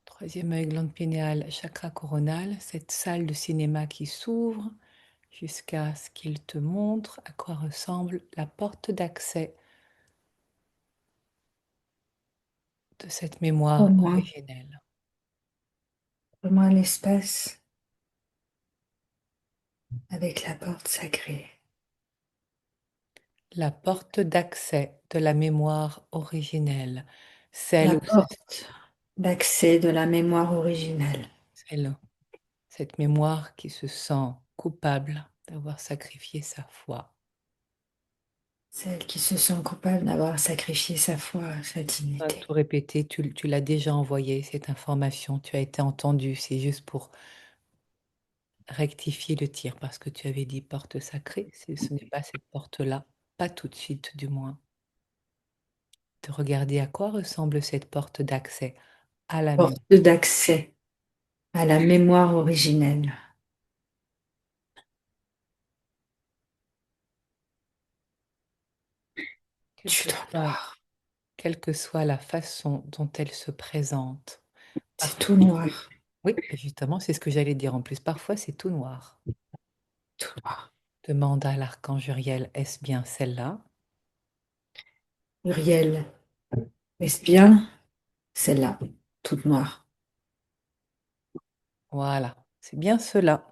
troisième œil, glande pinéale, chakra coronal, cette salle de cinéma qui s'ouvre jusqu'à ce qu'il te montre à quoi ressemble la porte d'accès de cette mémoire Pour originelle. moi l'espace avec la porte sacrée. La porte d'accès de la mémoire originelle, celle La où porte d'accès de la mémoire originelle. celle, cette mémoire qui se sent coupable d'avoir sacrifié sa foi. Celle qui se sent coupable d'avoir sacrifié sa foi, sa Pas dignité. tout répéter, tu l'as déjà envoyé, cette information, tu as été entendu, c'est juste pour rectifier le tir parce que tu avais dit porte sacrée, ce n'est pas cette porte-là, pas tout de suite du moins. De regarder à quoi ressemble cette porte d'accès à la Porte mémoire. d'accès à la mémoire originelle. Quelle Je suis que dans le soit, noir. quelle que soit la façon dont elle se présente. C'est Parfois, tout noir. oui, justement, c'est ce que j'allais dire en plus. Parfois, c'est tout noir. Tout noir. Demande à l'archange Uriel, est-ce bien celle-là? Uriel, est-ce bien celle-là, toute noire? Voilà, c'est bien cela.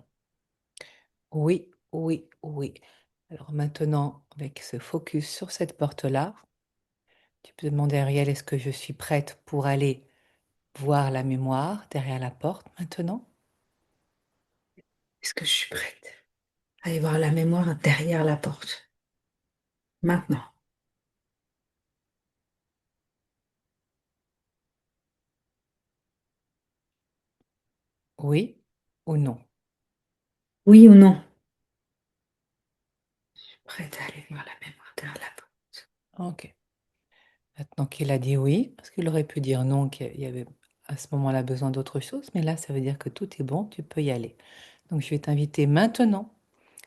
Oui, oui, oui. Alors maintenant, avec ce focus sur cette porte-là, tu peux demander à Ariel, est-ce que je suis prête pour aller voir la mémoire derrière la porte maintenant? Est-ce que je suis prête à aller voir la mémoire derrière la porte? Maintenant. Oui ou non? Oui ou non? Prête à aller voir la mémoire derrière la porte. Ok. Maintenant qu'il a dit oui, parce qu'il aurait pu dire non, qu'il y avait à ce moment-là besoin d'autre chose, mais là, ça veut dire que tout est bon, tu peux y aller. Donc, je vais t'inviter maintenant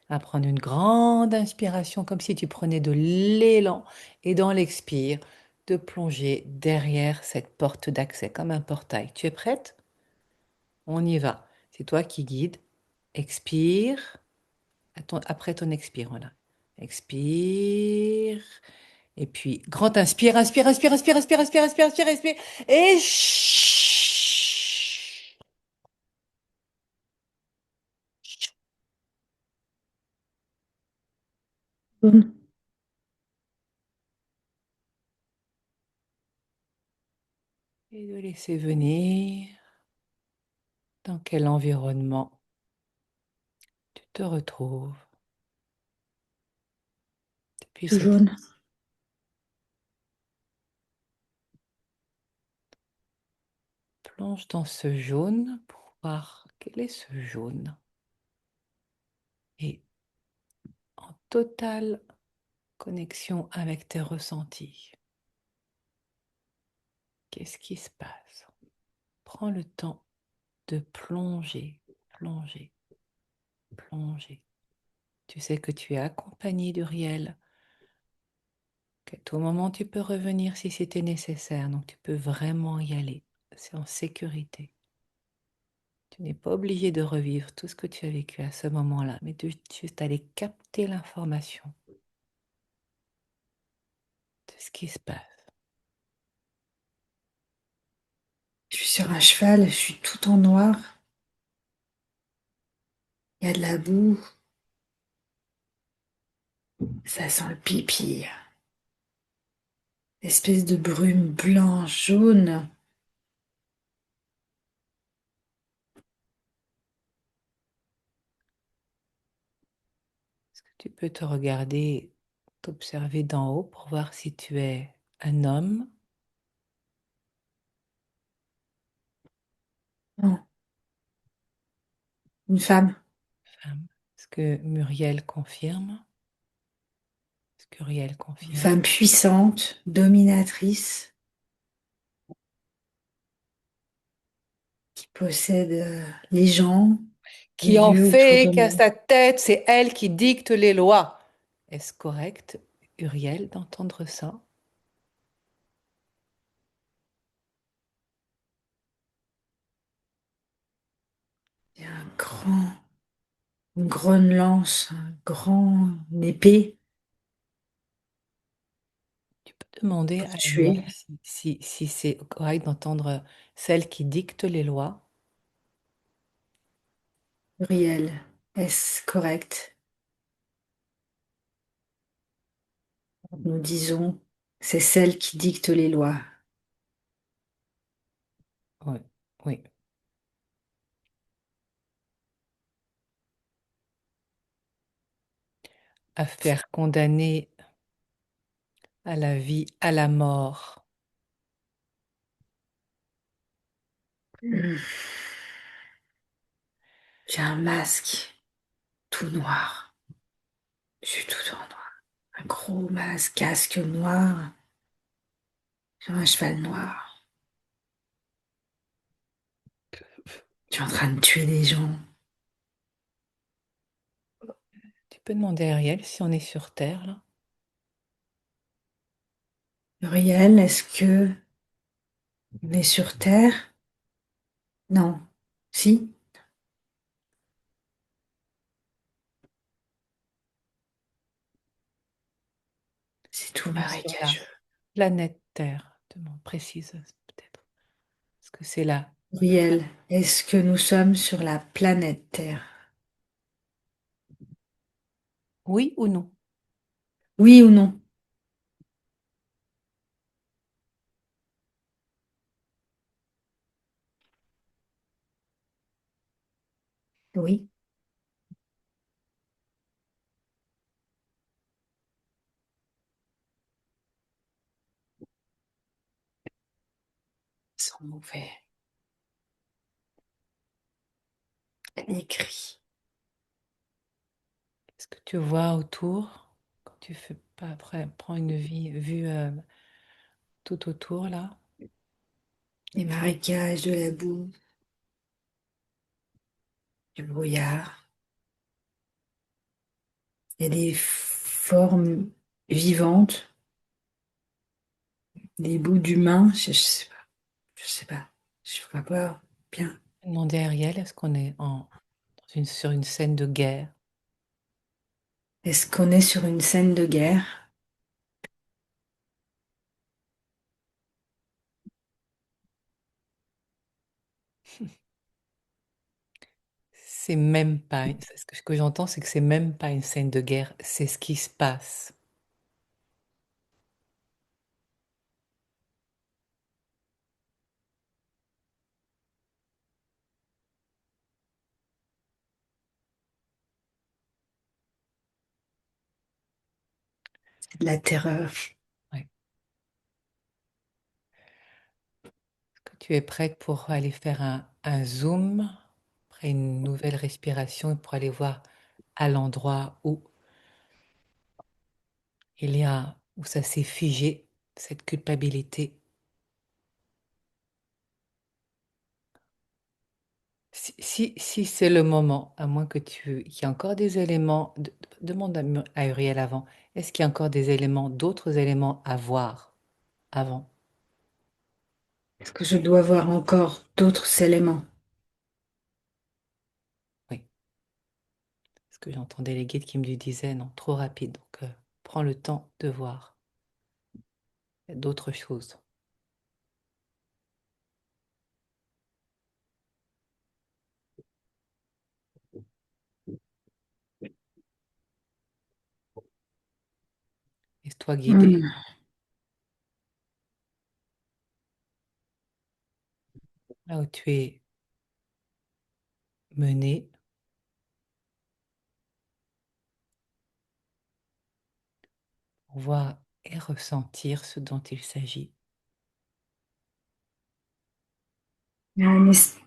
à prendre une grande inspiration, comme si tu prenais de l'élan, et dans l'expire, de plonger derrière cette porte d'accès, comme un portail. Tu es prête? On y va. C'est toi qui guides. Expire. Après ton expire, voilà. Expire. Et puis, grand inspire, inspire, inspire, inspire, inspire, inspire, inspire, inspire, inspire. Et chut. Jaune. Et de laisser venir dans quel environnement tu te retrouves depuis Tout cette jaune. plonge dans ce jaune pour voir quel est ce jaune. Et en totale connexion avec tes ressentis, qu'est-ce qui se passe? Prends le temps de plonger, plonger, plonger. Tu sais que tu es accompagné d'Uriel, qu'à tout moment tu peux revenir si c'était nécessaire, donc tu peux vraiment y aller. C'est en sécurité. Tu n'es pas obligé de revivre tout ce que tu as vécu à ce moment-là, mais de juste aller capter l'information de ce qui se passe. Je suis sur un cheval, je suis tout en noir. Il y a de la boue. Ça sent le pipi. Espèce de brume blanche, jaune. Est-ce que tu peux te regarder, t'observer d'en haut pour voir si tu es un homme, Non, une femme. femme? Est-ce que Muriel confirme? Est-ce qu'Uriel Une confirme? femme puissante, dominatrice, qui possède les gens, les Qui en lieux autour fait de qu'à moi. sa tête, c'est elle qui dicte les lois. Est-ce correct, Uriel, d'entendre ça? Il y a une grande lance, une épée Tu peux demander pour à Uriel tuer. si c'est correct d'entendre celle qui dicte les lois. Uriel, est-ce correct? Nous disons, c'est celle qui dicte les lois. Oui, oui. À faire condamner à la vie, à la mort. Hmm. J'ai un masque tout noir. Je suis tout en noir. Un gros masque, casque noir, sur un cheval noir. Je suis en train de tuer des gens. Tu peux demander à Ariel si on est sur Terre, là. Uriel, est-ce que on est sur Terre? Non. Si? C'est tout On est sur la marécageux. planète Terre. Demande précise, peut-être. Est-ce que c'est là? Pluriel. Est-ce que nous sommes sur la planète Terre? Oui ou non? Oui ou non? Oui. Sans mauvais. Écrit. Est-ce que tu vois autour, quand tu fais pas après, prends une vue tout autour là? Les marécages, de la boue, du brouillard. Il y a des formes vivantes, des bouts d'humains. Je sais pas. Je sais pas. Je vois pas bien. Demander à Ariel, est-ce qu'on est sur une scène de guerre? Est-ce qu'on est sur une scène de guerre? C'est même pas, ce que j'entends, c'est que c'est même pas une scène de guerre, c'est ce qui se passe. C'est de la terreur. Ouais. Est-ce que tu es prête pour aller faire un zoom, après une nouvelle respiration, et pour aller voir à l'endroit où où ça s'est figé, cette culpabilité. Si c'est le moment, à moins qu'il y ait encore des éléments, demande à Uriel avant, est-ce qu'il y a encore des éléments, d'autres éléments à voir avant? Est-ce que je dois voir encore d'autres éléments? Oui, parce que j'entendais les guides qui me disaient non, trop rapide, donc prends le temps de voir. Il y a d'autres choses. Laisse-toi guider, Hmm. là où tu es mené, pour voir et ressentir ce dont il s'agit. Il y a un es-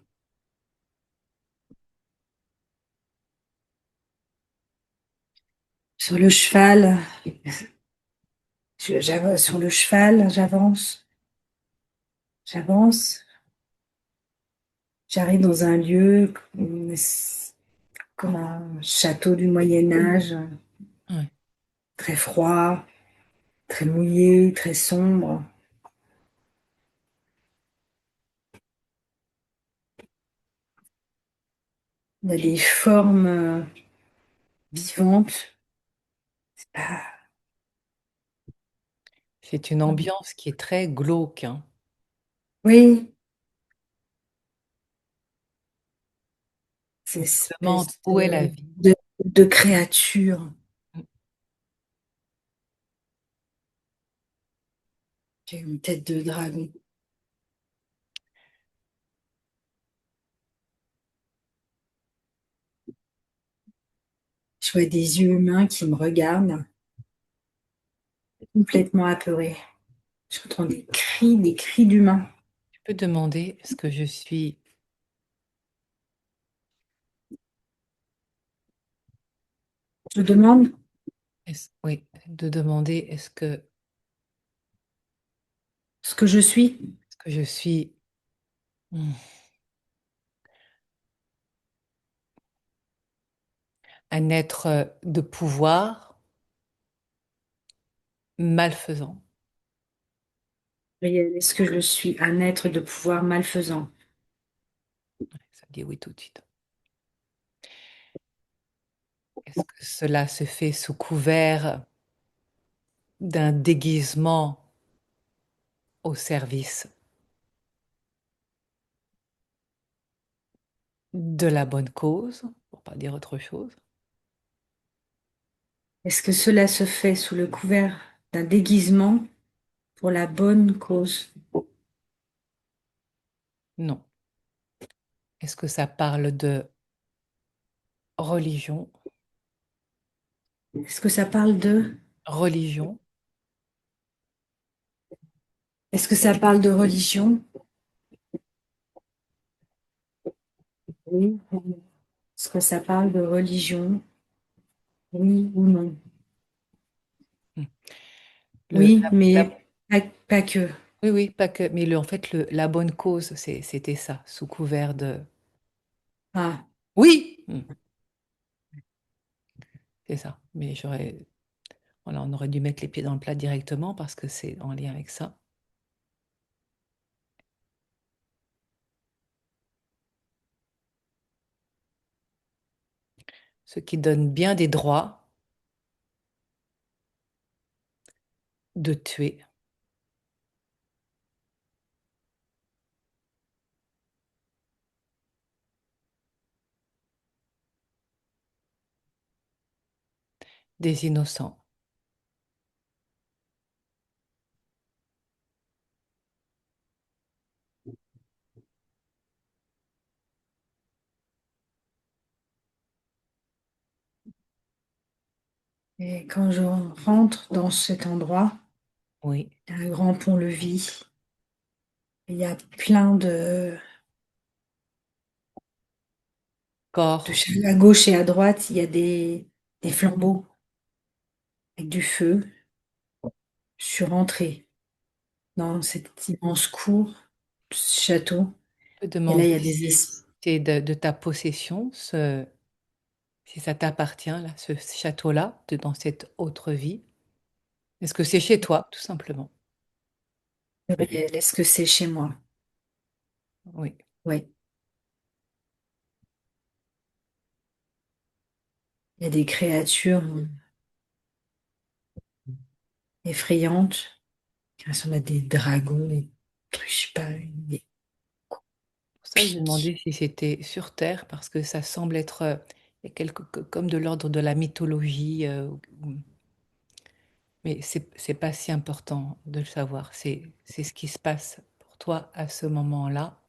Sur le cheval, sur le cheval, j'avance, j'arrive dans un lieu comme un château du Moyen Âge, Ouais. très froid, très mouillé, très sombre. Il y a des formes vivantes. Ah, C'est une ambiance qui est très glauque, hein. oui, ces On se demande espèces où est la vie. de créatures qui ont une tête de dragon. Je vois des yeux humains qui me regardent, complètement apeurés. J'entends des cris d'humains. Tu peux demander ce que je suis, Je demande oui, de demander ce que je suis. est-ce que je suis hmm, un être de pouvoir malfaisant? Réel. Est-ce que je suis un être de pouvoir malfaisant? Ça me dit oui tout de suite. Est-ce que cela se fait sous couvert d'un déguisement au service? de la bonne cause, pour pas dire autre chose. Est-ce que cela se fait sous le couvert d'un déguisement pour la bonne cause? Non. Est-ce que ça parle de religion? Est-ce que ça parle de... Religion, Est-ce que ça parle de religion? Oui. Est-ce que ça parle de religion? Oui ou non? hmm. Le, Oui, la- mais pas que. oui, oui, pas que, mais en fait, la bonne cause, c'était ça, sous couvert de... Ah, Oui! C'est ça. Mais voilà, on aurait dû mettre les pieds dans le plat directement parce que c'est en lien avec ça. Ce qui donne bien des droits de tuer des innocents. et quand je rentre dans cet endroit, Oui. il y a un grand pont-levis. Il y a plein Corps à gauche et à droite, il y a des flambeaux avec du feu. Je suis rentrée dans cette immense cour, ce château. peut Et là, demander il y a des si c'est de ta possession, si ça t'appartient, là, ce château-là, dans cette autre vie. Est-ce que c'est chez toi, tout simplement? esprits. Est-ce que c'est chez moi? Oui. Oui. Il y a des créatures effrayantes. Elles sont là des dragons, des trucs, je sais pas, des Pour ça que j'ai pics. demandé si c'était sur Terre, parce que ça semble être il y a comme de l'ordre de la mythologie, mais c'est pas si important de le savoir. C'est ce qui se passe pour toi à ce moment-là,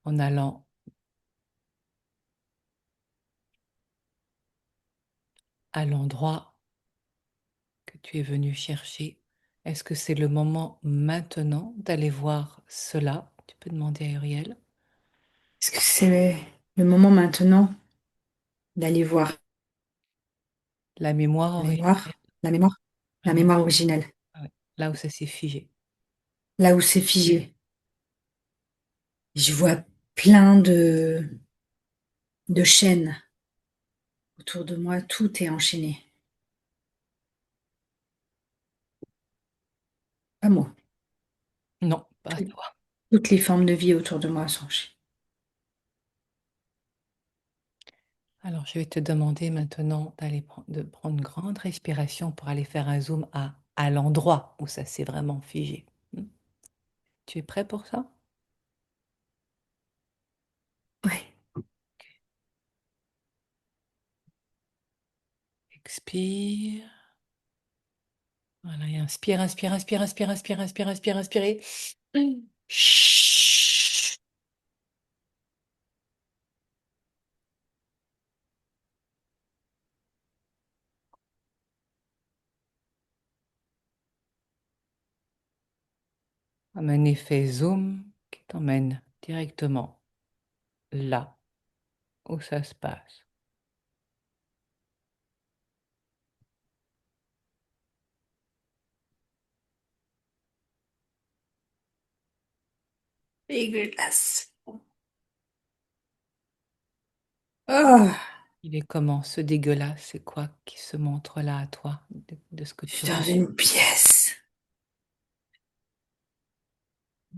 en allant à l'endroit que tu es venu chercher. Est-ce que c'est le moment maintenant d'aller voir cela? Tu peux demander à Uriel. Est-ce que c'est le moment maintenant d'aller voir La mémoire la originelle, mémoire, la mémoire, la vraiment, mémoire originelle, ouais, là où ça s'est figé. là où c'est figé? Je vois plein de chaînes autour de moi, tout est enchaîné. Pas moi. Non, pas Tout- toi. Toutes les formes de vie autour de moi sont enchaînées. Alors, je vais te demander maintenant de prendre une grande respiration pour aller faire un zoom à l'endroit où ça s'est vraiment figé. Hmm. Tu es prêt pour ça? Ouais. Expire. Voilà, et inspire, inspire, inspire, inspire, inspire, inspire, inspire, inspirez. Chut. Comme un effet zoom qui t'emmène directement là où ça se passe. Dégueulasse. Ah, Il est comment ce dégueulasse? C'est quoi qui se montre là à toi de ce que je tu suis dans ressens? une pièce.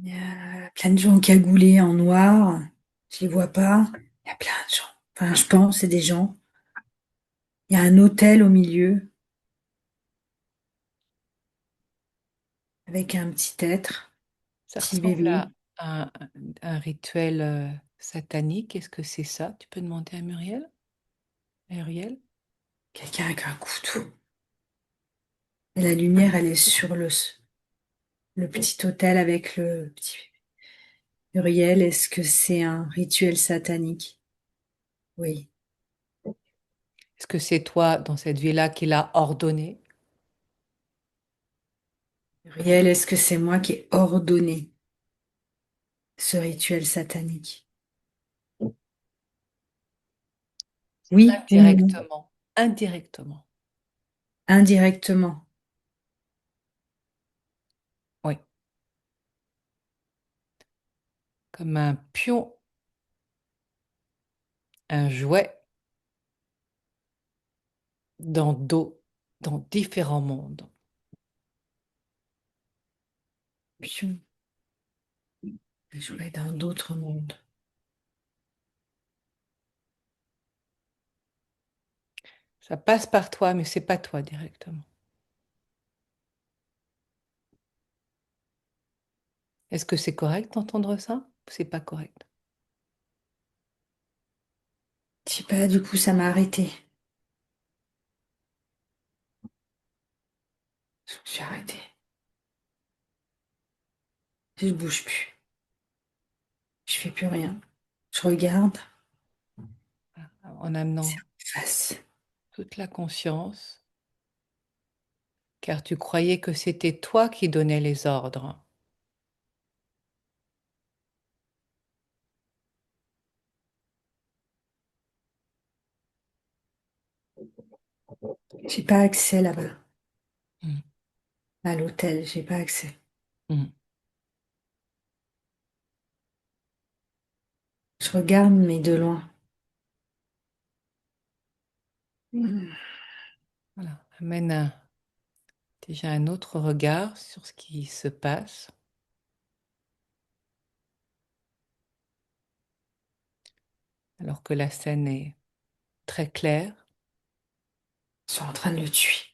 Il y a plein de gens cagoulés en noir. Je les vois pas. Il y a plein de gens. Enfin, je pense, c'est des gens. Il y a un hôtel au milieu avec un petit être, Ça petit ressemble bébé. un, un rituel satanique, est-ce que c'est ça? Tu peux demander à Muriel? Muriel? Quelqu'un avec un couteau. Et la lumière, elle est sur le petit autel avec le petit Uriel. Est-ce que c'est un rituel satanique? Oui. Est-ce que c'est toi, dans cette vie-là, qui l'a ordonné? Uriel, est-ce que c'est moi qui ai ordonné ce rituel satanique? Oui ou non? Indirectement. Indirectement. Indirectement. Oui. Comme un pion, un jouet dans différents mondes. Je jouais dans d'autres mondes. Ça passe par toi, mais c'est pas toi directement. Est-ce que c'est correct d'entendre ça? Ou c'est pas correct? Je sais pas, du coup, ça m'a arrêté. Je me suis arrêtée. Je ne bouge plus. Je fais plus rien. Je regarde. En C'est amenant en face. toute la conscience, car tu croyais que c'était toi qui donnais les ordres. J'ai pas accès là-bas. Mm. À l'hôtel, j'ai pas accès. Mm. Je regarde, mais de loin. Hmm. Voilà. Amène déjà un autre regard sur ce qui se passe, alors que la scène est très claire. Ils sont en train de le tuer.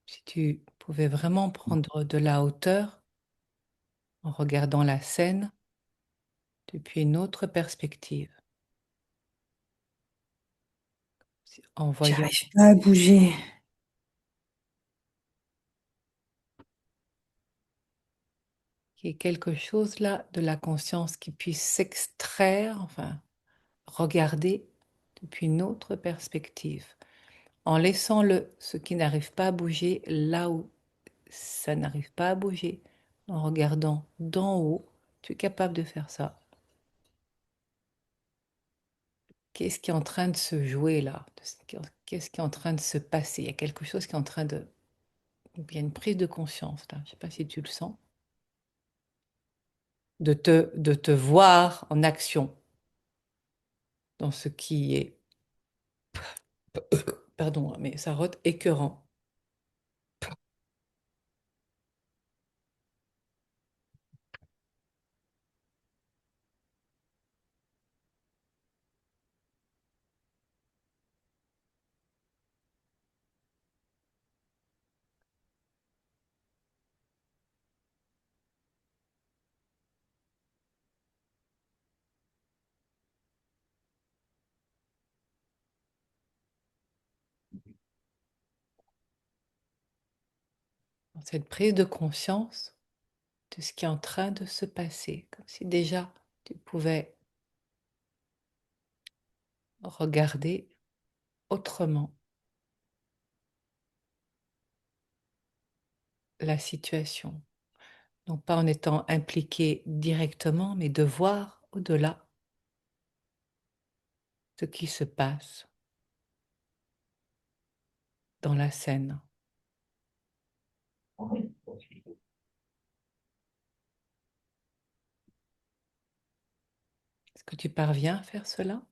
Si tu pouvais vraiment prendre de la hauteur en regardant la scène depuis une autre perspective, en voyant J'arrive pas à bouger. qu'il y ait quelque chose là de la conscience qui puisse s'extraire, enfin, regarder depuis une autre perspective, en laissant ce qui n'arrive pas à bouger là où ça n'arrive pas à bouger, en regardant d'en haut. Tu es capable de faire ça. Qu'est-ce qui est en train de se jouer là? Qu'est-ce qui est en train de se passer? Il y a quelque chose qui est en train de... Il y a une prise de conscience là. Je ne sais pas si tu le sens. De te voir en action dans ce qui est, pardon, mais ça rote écœurant. Dans cette prise de conscience de ce qui est en train de se passer, comme si déjà tu pouvais regarder autrement la situation, non pas en étant impliqué directement, mais de voir au-delà ce qui se passe dans la scène. Est-ce que tu parviens à faire cela?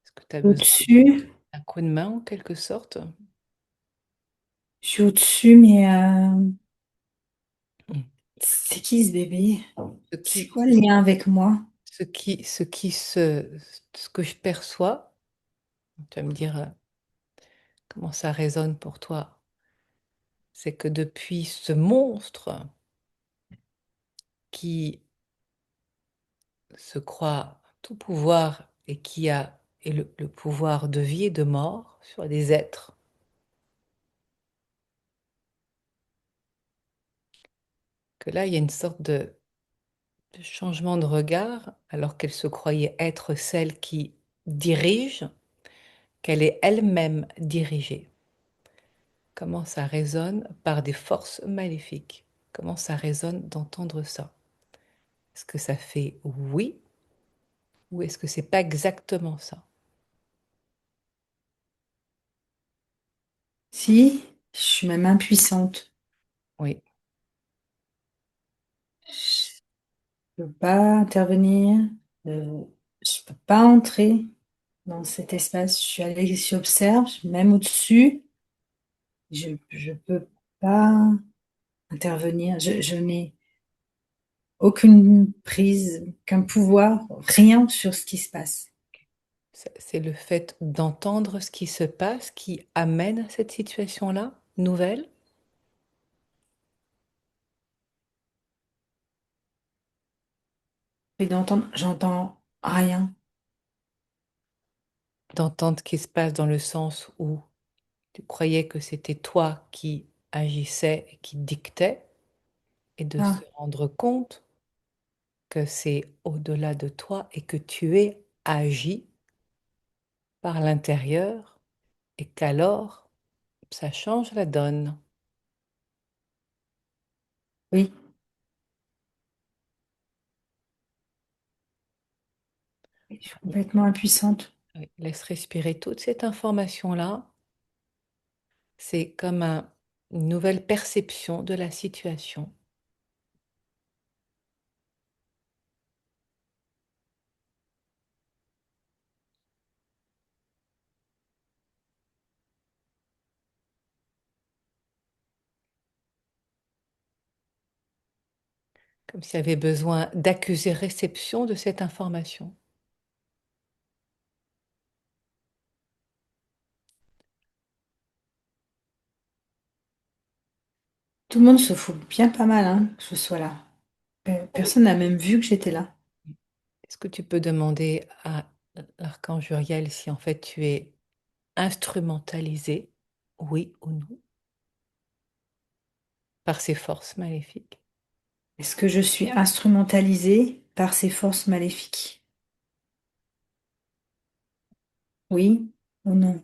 Est-ce que tu as besoin Au-dessus, d'un coup de main en quelque sorte? je suis au-dessus, mais Mm. c'est qui ce bébé? Ce C'est qui, quoi le lien avec moi? ce que je perçois, tu vas me dire comment ça résonne pour toi, c'est que depuis ce monstre qui se croit tout pouvoir et qui a et le pouvoir de vie et de mort sur des êtres, que là, il y a une sorte de changement de regard, alors qu'elle se croyait être celle qui dirige, qu'elle est elle-même dirigée. Comment ça résonne par des forces maléfiques? Comment ça résonne d'entendre ça? Est-ce que ça fait oui ou est-ce que c'est pas exactement ça? Si, je suis même impuissante. Oui, Je peux pas intervenir. Je peux pas entrer dans cet espace. Je suis allée, j'observe, même au-dessus. Je peux pas intervenir. Je n'ai aucune prise, aucun pouvoir, rien sur ce qui se passe. c'est le fait d'entendre ce qui se passe qui amène à cette situation-là, nouvelle, Et d'entendre, j'entends rien. d'entendre ce qui se passe dans le sens où tu croyais que c'était toi qui agissais et qui dictais, et de se Ah, rendre compte que c'est au-delà de toi et que tu es agi par l'intérieur et qu'alors ça change la donne. oui, je suis complètement impuissante. Oui, laisse respirer toute cette information-là. C'est comme une nouvelle perception de la situation. Comme s'il y avait besoin d'accuser réception de cette information. Tout le monde se fout bien pas mal, hein, que je sois là. Oui. Personne n'a même vu que j'étais là. Est-ce que tu peux demander à l'archange Uriel si en fait tu es instrumentalisé, oui ou non, par ces forces maléfiques? Est-ce que je suis instrumentalisée par ces forces maléfiques? Oui ou non?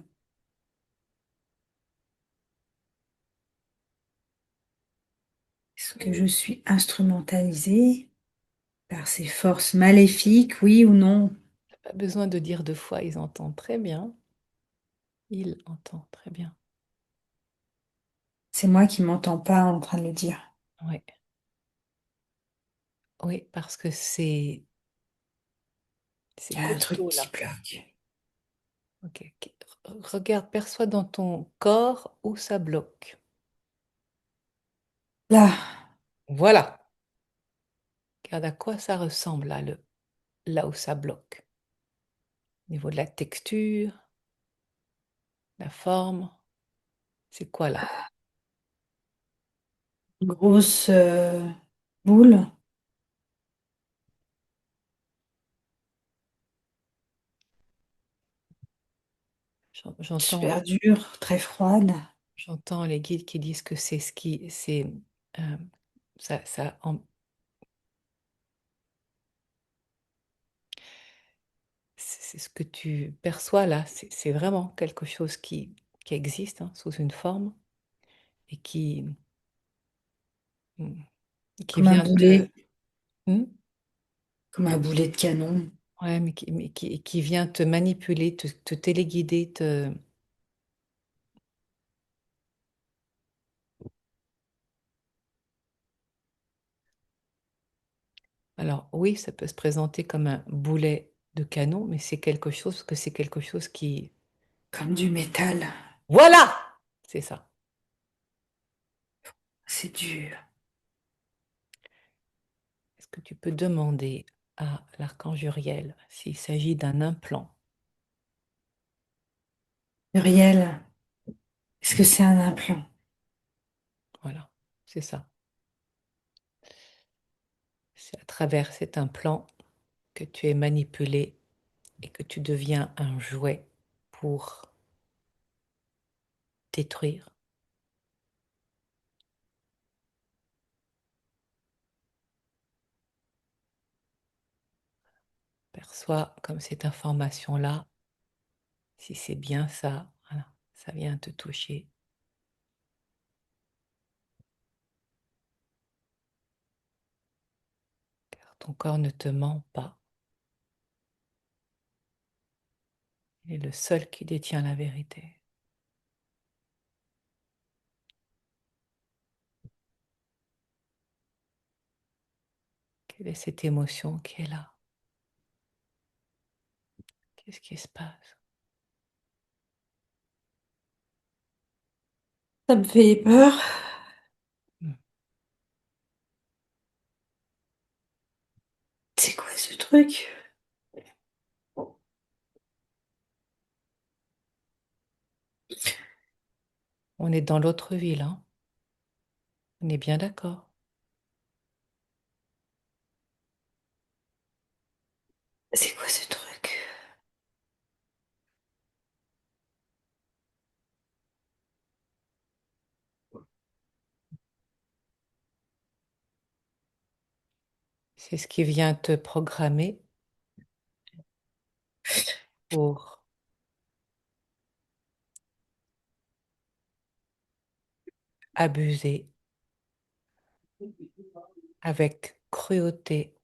Est-ce que je suis instrumentalisée par ces forces maléfiques? Oui ou non? Pas besoin de dire deux fois, ils entendent très bien. Ils entendent très bien. C'est moi qui m'entends pas en train de le dire. Oui, oui, parce que c'est Il y a un truc costaud qui là. bloque. Ok, ok. Regarde, perçois dans ton corps où ça bloque. Là, Voilà. Regarde à quoi ça ressemble là, là où ça bloque. Au niveau de la texture, la forme, c'est quoi là? une grosse boule, J'entends, super dure, très froide, j'entends les guides qui disent que c'est ce qui, c'est euh, ça, c'est ce que tu perçois là. C'est vraiment quelque chose qui existe hein, sous une forme et mm, qui comme un vient te, boulet, hmm. comme un boulet de canon. Ouais, qui vient te manipuler, te téléguider, Alors oui, ça peut se présenter comme un boulet de canon, mais c'est quelque chose qui... Comme du métal. Voilà! C'est ça. C'est dur. Est-ce que tu peux demander à l'archange Uriel s'il s'agit d'un implant. Uriel, est-ce que c'est un implant? Voilà, c'est ça. C'est à travers cet implant que tu es manipulé et que tu deviens un jouet pour détruire. Perçois comme cette information-là, si c'est bien ça, voilà, ça vient te toucher. Car ton corps ne te ment pas. Il est le seul qui détient la vérité. Quelle est cette émotion qui est là? Qu'est-ce qui se passe? Ça me fait peur. Hmm. C'est quoi ce truc? On est dans l'autre ville, hein? On est bien d'accord. C'est quoi ce truc? C'est ce qui vient te programmer pour abuser avec cruauté,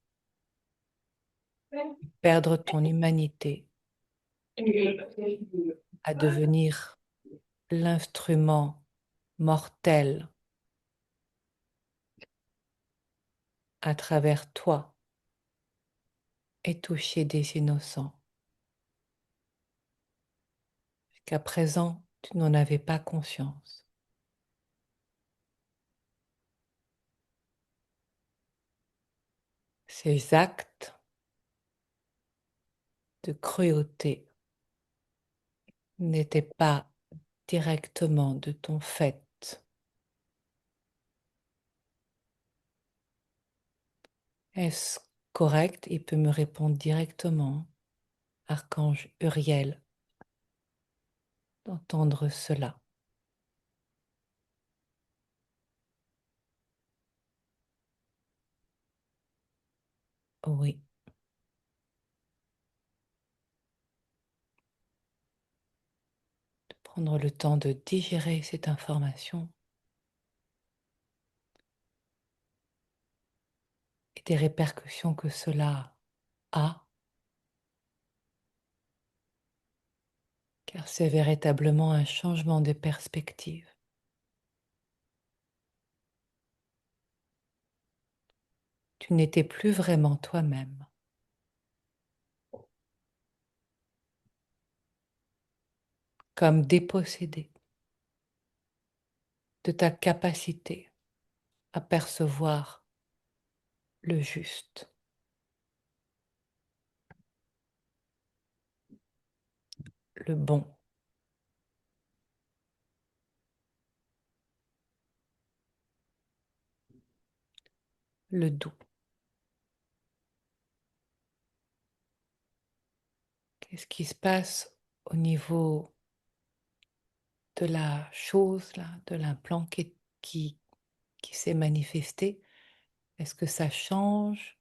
perdre ton humanité, à devenir l'instrument mortel à travers toi et toucher des innocents. Jusqu'à présent, tu n'en avais pas conscience. Ces actes de cruauté n'étaient pas directement de ton fait. Est-ce correct? Il peut me répondre directement, Archange Uriel, d'entendre cela. Oui, de prendre le temps de digérer cette information et des répercussions que cela a, car c'est véritablement un changement de perspective. Tu n'étais plus vraiment toi-même, comme dépossédé de ta capacité à percevoir le juste, le bon, le doux. Qu'est-ce qui se passe au niveau de la chose, là, de l'implant qui s'est manifesté? Est-ce que ça change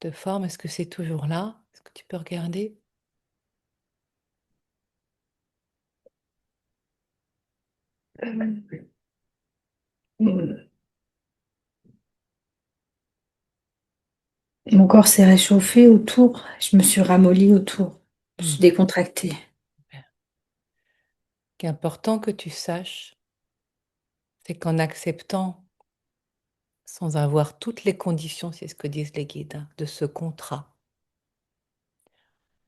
de forme? Est-ce que c'est toujours là? Est-ce que tu peux regarder? Mon corps s'est réchauffé autour. Je me suis ramollie autour. Je me Hmm, suis décontractée. super. Ce qui est important que tu saches, c'est qu'en acceptant, sans avoir toutes les conditions, c'est ce que disent les guides, hein, de ce contrat,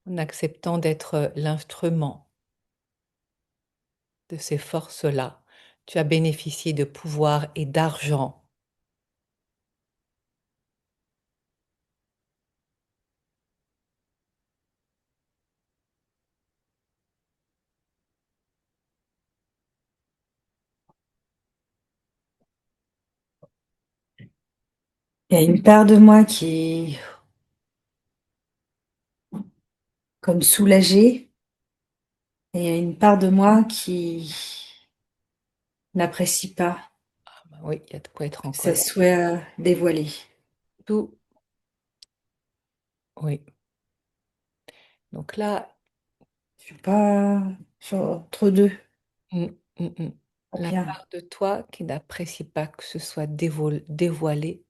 en acceptant d'être l'instrument de ces forces-là, tu as bénéficié de pouvoir et d'argent Il y a une part de moi qui est comme soulagée et il y a une part de moi qui n'apprécie pas Ah bah oui, il y a de quoi être en que ça colère. soit dévoilé. Tout, oui. Donc là, Je suis pas entre deux. mm, Pas la bien. part de toi qui n'apprécie pas que ce soit dévoilé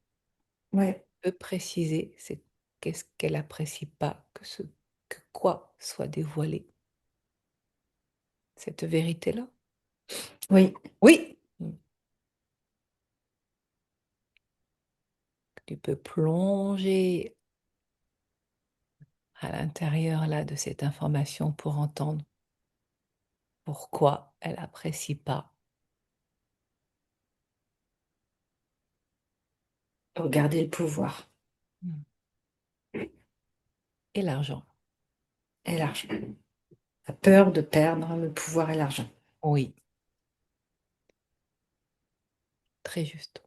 Ouais, peut préciser c'est qu'est-ce qu'elle apprécie pas que quoi soit dévoilé. Cette vérité-là? oui, Oui. Tu peux plonger à l'intérieur là de cette information pour entendre pourquoi elle apprécie pas. regarder le pouvoir Mm. Et l'argent. et l'argent. La peur de perdre le pouvoir et l'argent. Oui, très juste.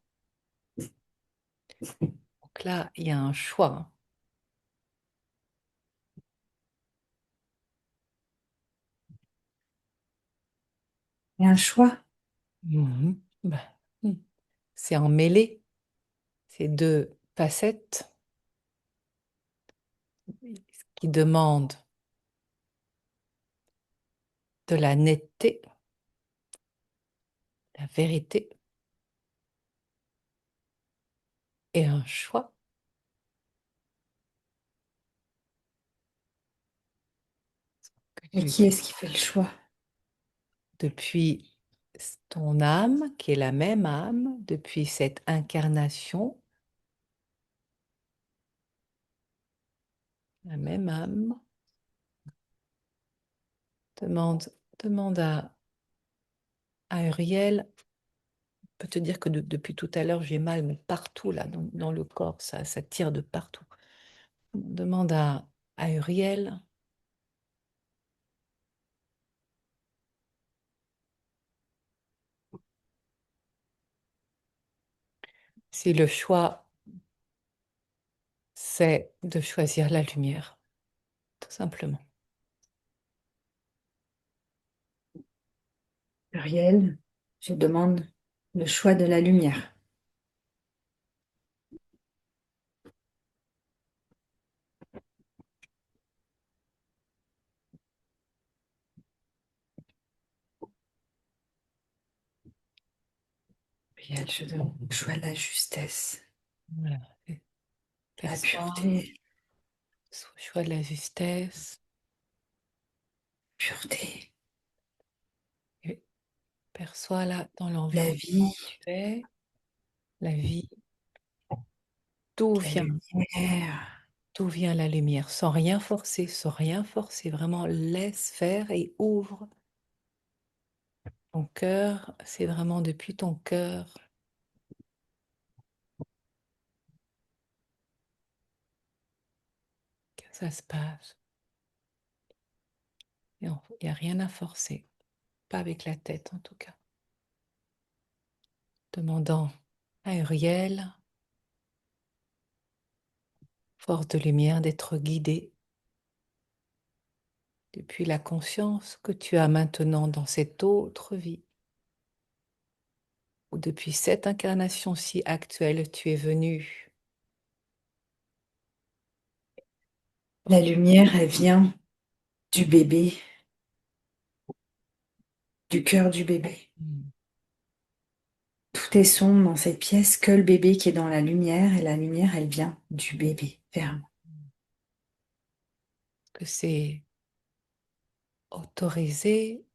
Donc là, il y a un choix, hein. Et un choix. Mhm. Bah, mm. C'est emmêlé, ces deux facettes qui demandent de la netteté, la vérité et un choix que Mais tu, qui est-ce qui fait le choix? depuis ton âme, qui est la même âme, depuis cette incarnation, la même âme, demande, demande à Uriel. Je peux te dire que depuis tout à l'heure, j'ai mal, mais partout, là, dans le corps, ça tire de partout. Demande à Uriel si le choix, c'est de choisir la lumière, tout simplement. Pluriel, je demande le choix de la lumière. Pluriel, je demande le choix de la justesse, Voilà. de la Perçois, pureté, choix de la justesse, pureté, et perçois là, dans la l'environnement vie, où tu es, la vie, tout la vient, lumière. tout vient à la lumière, sans rien forcer, vraiment laisse faire et ouvre ton cœur. C'est vraiment depuis ton cœur que ça se passe. Il n'y a rien à forcer, pas avec la tête en tout cas. Demandant à Uriel, force de lumière, d'être guidé depuis la conscience que tu as maintenant dans cette autre vie, ou depuis cette incarnation-ci actuelle, tu es venu. La lumière, elle vient du bébé, du cœur du bébé. Mm. Tout est sombre dans cette pièce, que le bébé qui est dans la lumière, et la lumière, elle vient du bébé vers moi. Que c'est autorisé,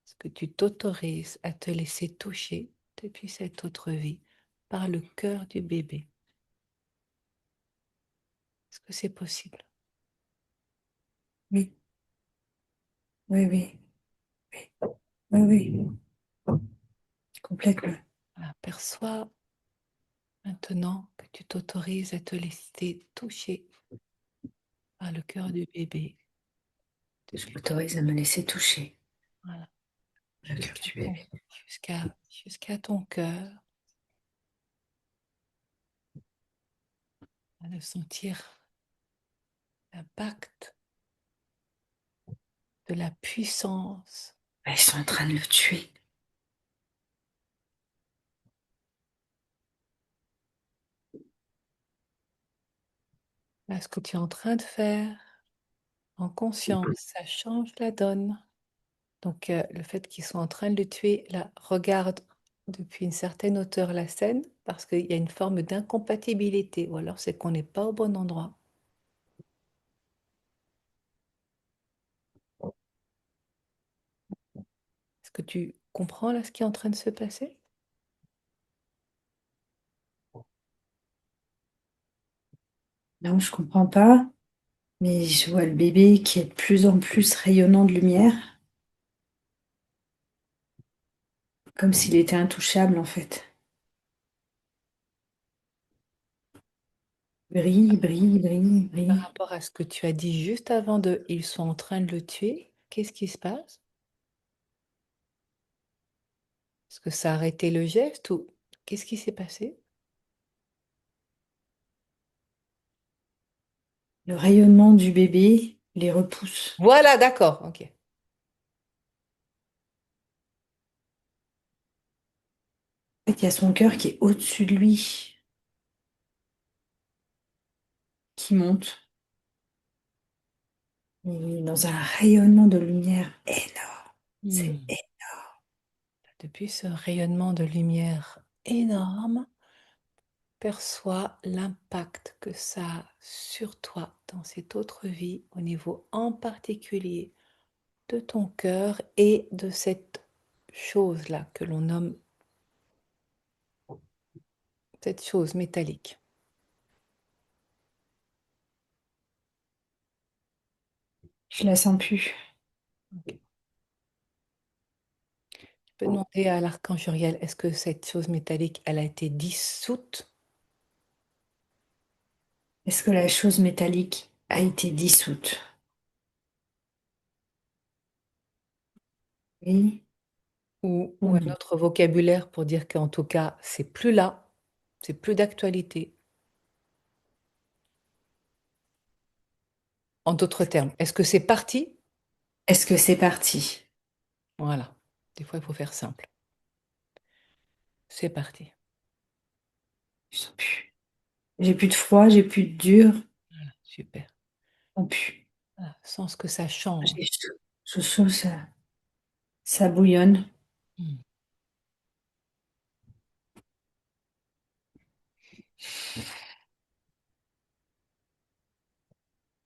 ce que tu t'autorises à te laisser toucher depuis cette autre vie par le cœur du bébé. Est-ce que c'est possible? Oui, oui, oui, oui, oui, complètement. Voilà, perçois maintenant que tu t'autorises à te laisser toucher par le cœur du bébé Je depuis m'autorise à me laisser toucher voilà, le cœur jusqu'à du ton, bébé. jusqu'à ton cœur. de sentir l'impact de la puissance. Ils sont en train de le tuer. Là, ce que tu es en train de faire en conscience, ça change la donne. Donc, le fait qu'ils soient en train de le tuer, là, regarde depuis une certaine hauteur la scène, parce qu'il y a une forme d'incompatibilité, ou alors c'est qu'on n'est pas au bon endroit. Est-ce que tu comprends là ce qui est en train de se passer? Non, je comprends pas, mais je vois le bébé qui est de plus en plus rayonnant de lumière, comme s'il était intouchable en fait. Brille, brille, brille, Par brille. rapport à ce que tu as dit juste avant de ils sont en train de le tuer, qu'est-ce qui se passe? Est-ce que ça a arrêté le geste ou qu'est-ce qui s'est passé? Le rayonnement du bébé les repousse. Voilà, d'accord, ok. En fait, il y a son cœur qui est au-dessus de lui, qui monte. Il est dans un rayonnement de lumière énorme. C'est Hmm. Depuis ce rayonnement de lumière énorme, perçois l'impact que ça a sur toi dans cette autre vie, au niveau en particulier de ton cœur et de cette chose-là que l'on nomme cette chose métallique. Je la sens plus. Ok. Je peux demander à l'archange Uriel, est-ce que cette chose métallique, elle a été dissoute? Est-ce que la chose métallique a été dissoute? Oui Ou ou un non? autre vocabulaire pour dire qu'en tout cas, c'est plus là, c'est plus d'actualité. En d'autres termes, est-ce que c'est parti? Est-ce que c'est parti? Voilà. Des fois, il faut faire simple. C'est parti. Je sens plus. J'ai plus de froid, j'ai plus de dur. Voilà, super. Je sens plus. Voilà, sens ce que ça change. J'ai chaud. Je sens ça bouillonne. Hmm.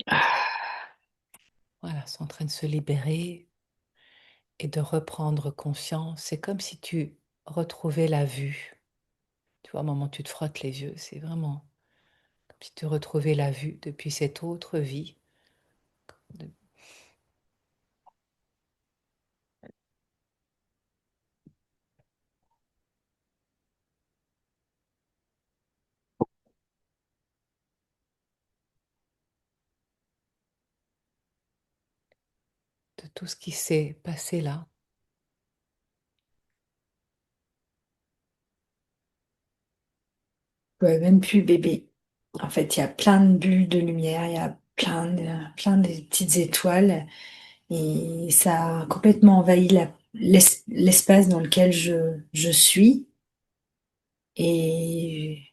Ah, Voilà, c'est en train de se libérer et de reprendre conscience. C'est comme si tu retrouvais la vue. Tu vois, au moment où tu te frottes les yeux, c'est vraiment comme si tu retrouvais la vue depuis cette autre vie, de, de tout ce qui s'est passé là. je vois même plus le bébé. En fait, il y a plein de bulles de lumière, il y a plein de petites étoiles et ça a complètement envahi l'espace dans lequel je suis et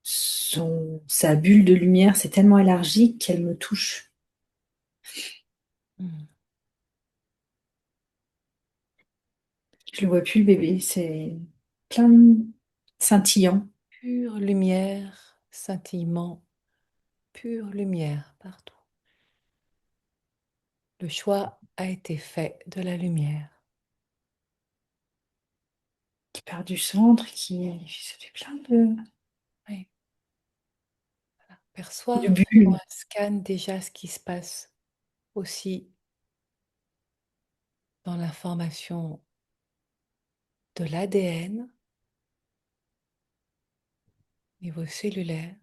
sa bulle de lumière s'est tellement élargie qu'elle me touche. Hmm. Je le vois plus le bébé, c'est plein de scintillant. Pure lumière, scintillement, pure lumière partout. Le choix a été fait de la lumière. Qui part du centre, ça fait plein Oui, perçois, de fais-moi bulles. un scan déjà ce qui se passe aussi dans l'information de l'ADN, niveau cellulaire.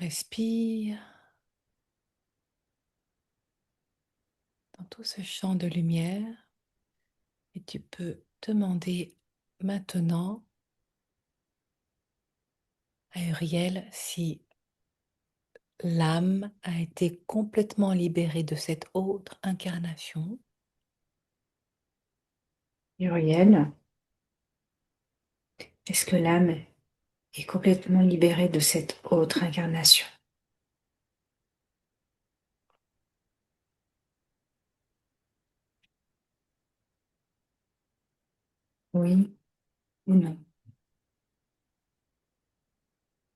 Respire tout ce champ de lumière et tu peux demander maintenant à Uriel si l'âme a été complètement libérée de cette autre incarnation. Uriel, est-ce que l'âme est complètement libérée de cette autre incarnation? Oui ou non?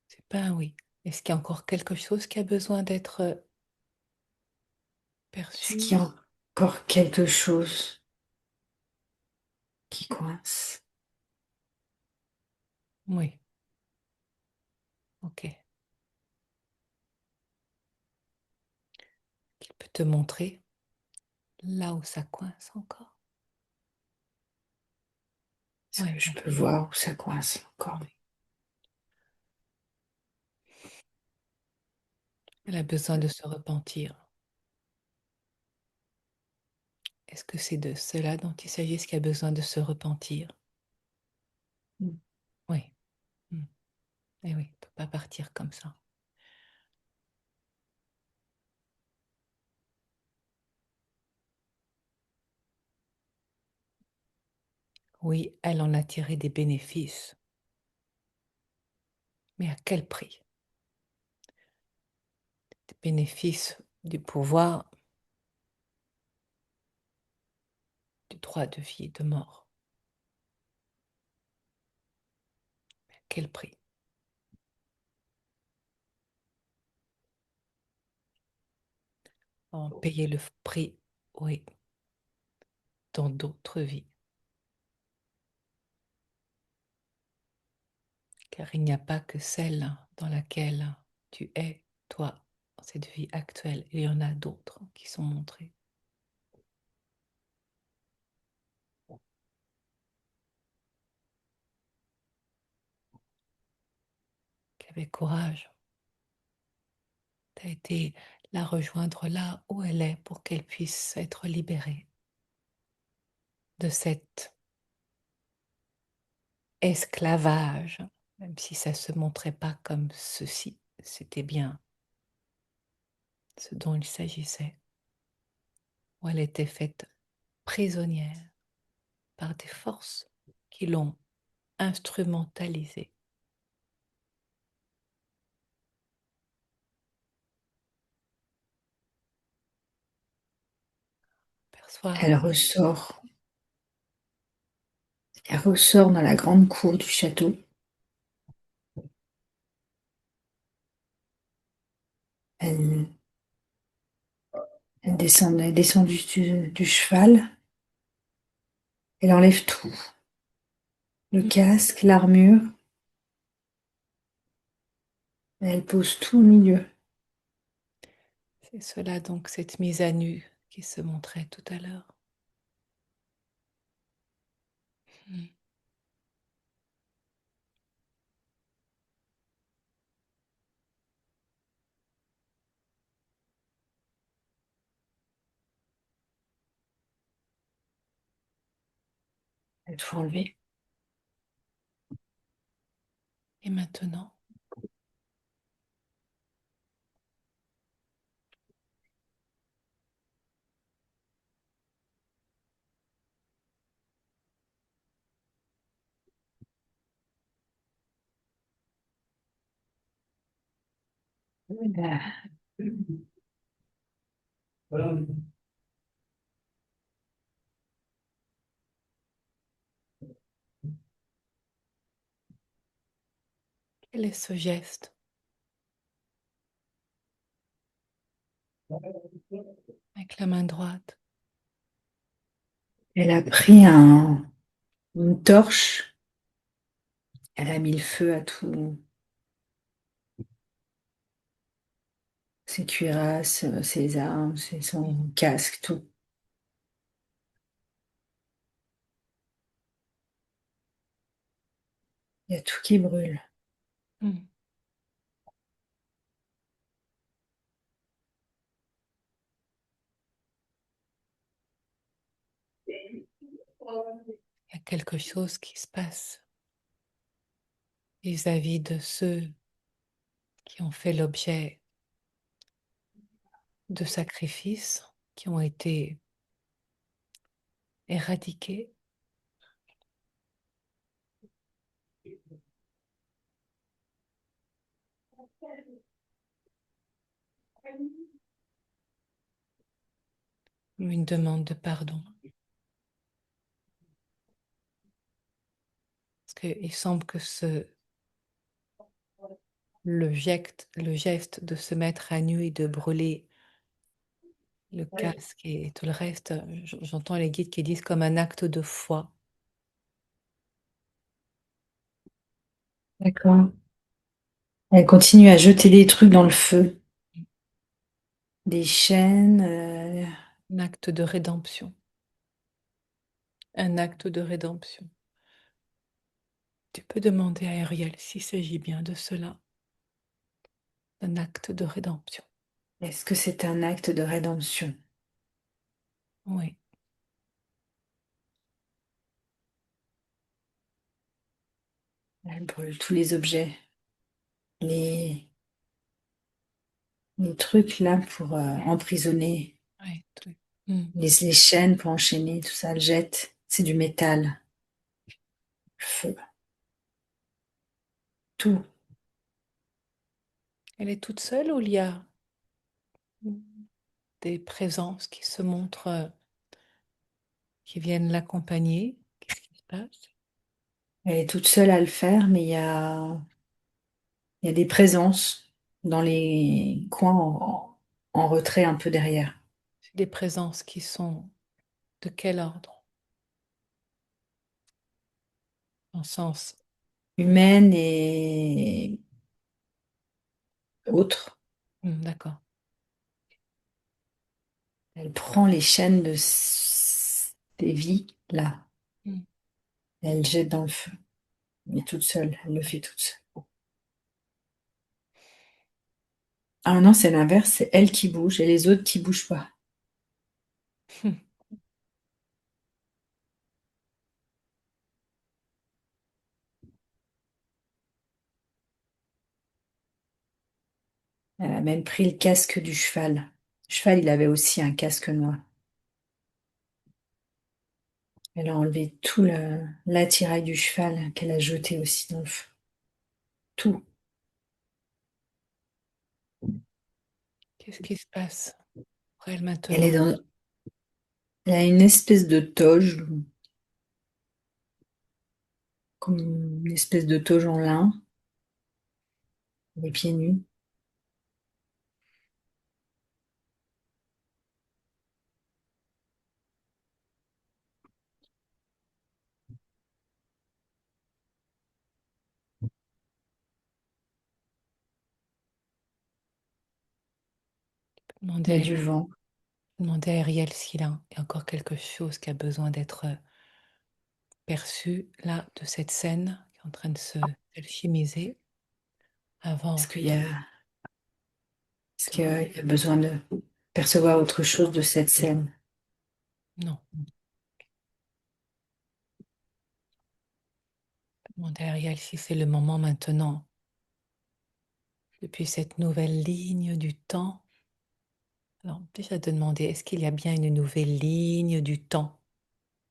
C'est pas un oui. Est-ce qu'il y a encore quelque chose qui a besoin d'être Est-ce perçu? qu'il y a encore quelque chose qui coince? Oui, ok. Qu'il peut te montrer là où ça coince encore. Est-ce Oui, que je peux merci. voir où ça coince encore? Oui. Elle a besoin de se repentir. Est-ce que c'est de cela dont il s'agit? Est-ce qu'il y a besoin de se repentir? Oui. Mm. Eh oui, il ne peut pas partir comme ça. Oui, elle en a tiré des bénéfices. Mais à quel prix? Des bénéfices du pouvoir, du droit de vie et de mort. Mais à quel prix? En payer le prix, oui, dans d'autres vies. Car il n'y a pas que celle dans laquelle tu es, toi, dans cette vie actuelle. Il y en a d'autres qui sont montrées. Qu'avec courage, tu as été la rejoindre là où elle est pour qu'elle puisse être libérée de cet esclavage, même si ça ne se montrait pas comme ceci. C'était bien ce dont il s'agissait, où elle était faite prisonnière par des forces qui l'ont instrumentalisée. Perçois, Elle ressort dans la grande cour du château. Elle, elle descend du cheval. Elle enlève tout. Le casque, l'armure. Elle pose tout au milieu. c'est cela donc, cette mise à nu qui se montrait tout à l'heure. Mm. Elle faut enlever. Et maintenant, quel est ce geste avec la main droite? Elle a pris une torche. Elle a mis le feu à tout, ses cuirasses, ses armes, son casque, tout. Il y a tout qui brûle. Mm. Il y a quelque chose qui se passe vis-à-vis de ceux qui ont fait l'objet de sacrifices, qui ont été éradiqués. Une demande de pardon. Parce qu'il semble que le geste de se mettre à nu et de brûler le casque et tout le reste, j'entends les guides qui disent comme un acte de foi. D'accord. Elle continue à jeter des trucs dans le feu, des chaînes. Un acte de rédemption. Un acte de rédemption. Tu peux demander à Ariel s'il s'agit bien de cela. Un acte de rédemption. Est-ce que c'est un acte de rédemption? Oui, Elle brûle tous les objets, les, les trucs là pour emprisonner, oui, tout. Hmm. les chaînes pour enchaîner, tout ça, elle jette. C'est du métal, le feu, tout. Elle est toute seule ou il y a des présences qui se montrent, qui viennent l'accompagner? Qu'est-ce qui se passe? Elle est toute seule à le faire, mais il y a des présences dans les coins en retrait un peu derrière. C'est des présences qui sont de quel ordre? En sens, Humaine et autres. d'accord. Elle prend les chaînes des vies, là. Hmm. Elle jette dans le feu. Mais toute seule, elle le fait toute seule. Ah non, c'est l'inverse, c'est elle qui bouge et les autres qui bougent pas. Elle a même pris le casque du cheval. Le cheval, il avait aussi un casque noir. Elle a enlevé tout l'attirail du cheval qu'elle a jeté aussi dans le feu. Tout. Qu'est-ce qui se passe pour elle Elle est maintenant? dans, elle a une espèce de toge, comme une espèce de toge en lin, les pieds nus. Il y a Demander du vent. Demander à Ariel s'il y a encore quelque chose qui a besoin d'être perçu là de cette scène qui est en train de s'alchimiser Est-ce avant qu'il y a, est-ce de... qu'il y a besoin de percevoir autre chose de cette scène? Non, demander à Ariel si c'est le moment maintenant, depuis cette nouvelle ligne du temps. Alors déjà de demander, est-ce qu'il y a bien une nouvelle ligne du temps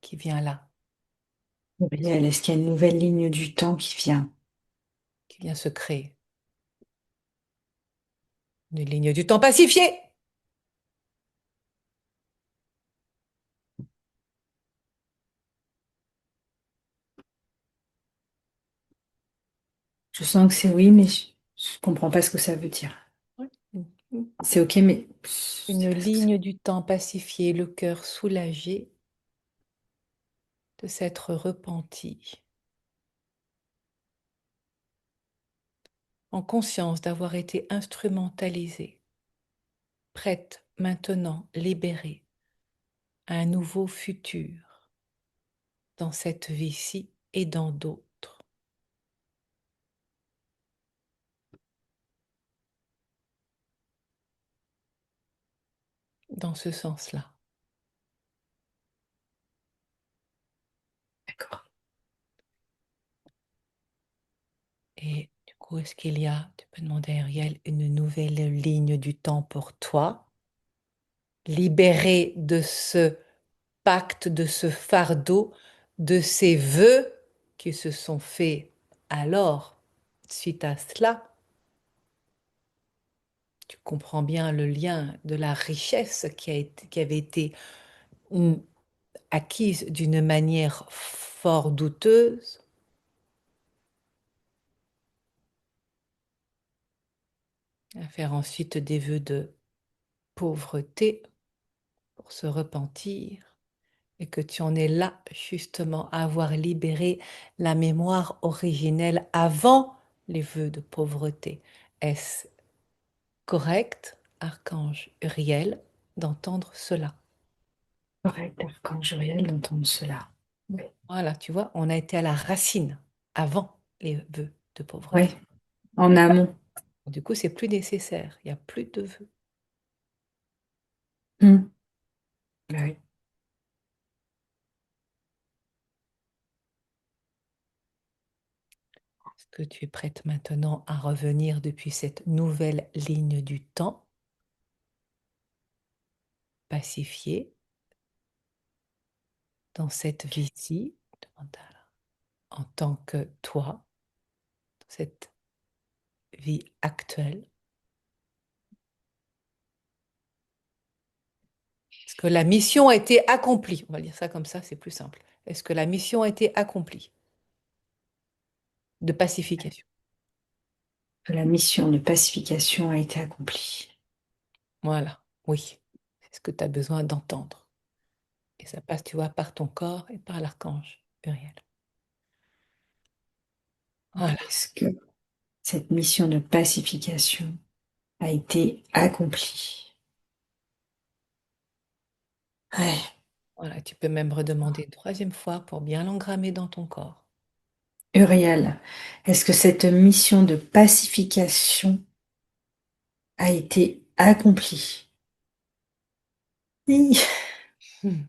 qui vient là, Gabriel, est-ce qu'il y a une nouvelle ligne du temps qui vient? qui vient se créer? Une ligne du temps pacifiée! Je sens que c'est oui, mais je comprends pas ce que ça veut dire. Ouais. Une C'est ok, mais je une sais pas ce que ça ligne du temps pacifiée, le cœur soulagé de s'être repenti, en conscience d'avoir été instrumentalisée, prête maintenant, libérée, à un nouveau futur dans cette vie-ci et dans d'autres, dans ce sens-là. Où est-ce qu'il y a, tu peux demander à Ariel, une nouvelle ligne du temps pour toi, libérée de ce pacte, de ce fardeau, de ces vœux qui se sont faits alors, suite à cela. Tu comprends bien le lien de la richesse qui avait été mm, acquise d'une manière fort douteuse, à faire ensuite des vœux de pauvreté pour se repentir, et que tu en es là justement à avoir libéré la mémoire originelle avant les vœux de pauvreté. Est-ce correct, archange Uriel, d'entendre cela? Correct, archange Uriel, d'entendre cela. Oui. Voilà, tu vois, on a été à la racine avant les vœux de pauvreté. Ouais, en amont. Du coup, c'est plus nécessaire, il n'y a plus de vœux. Hmm. Oui. Est-ce que tu es prête maintenant à revenir depuis cette nouvelle ligne du temps, pacifiée, dans cette vie-ci, en tant que toi, dans cette vie actuelle? Est-ce que la mission a été accomplie? On va dire ça comme ça, c'est plus simple. Est-ce que la mission a été accomplie de pacification? La mission de pacification a été accomplie. Voilà, oui. C'est ce que tu as besoin d'entendre. Et ça passe, tu vois, par ton corps et par l'archange Uriel. Voilà, Est-ce que cette mission de pacification a été accomplie? Ouais. voilà. Tu peux même redemander une troisième fois pour bien l'engrammer dans ton corps. Uriel, est-ce que cette mission de pacification a été accomplie? Oui. Hmm.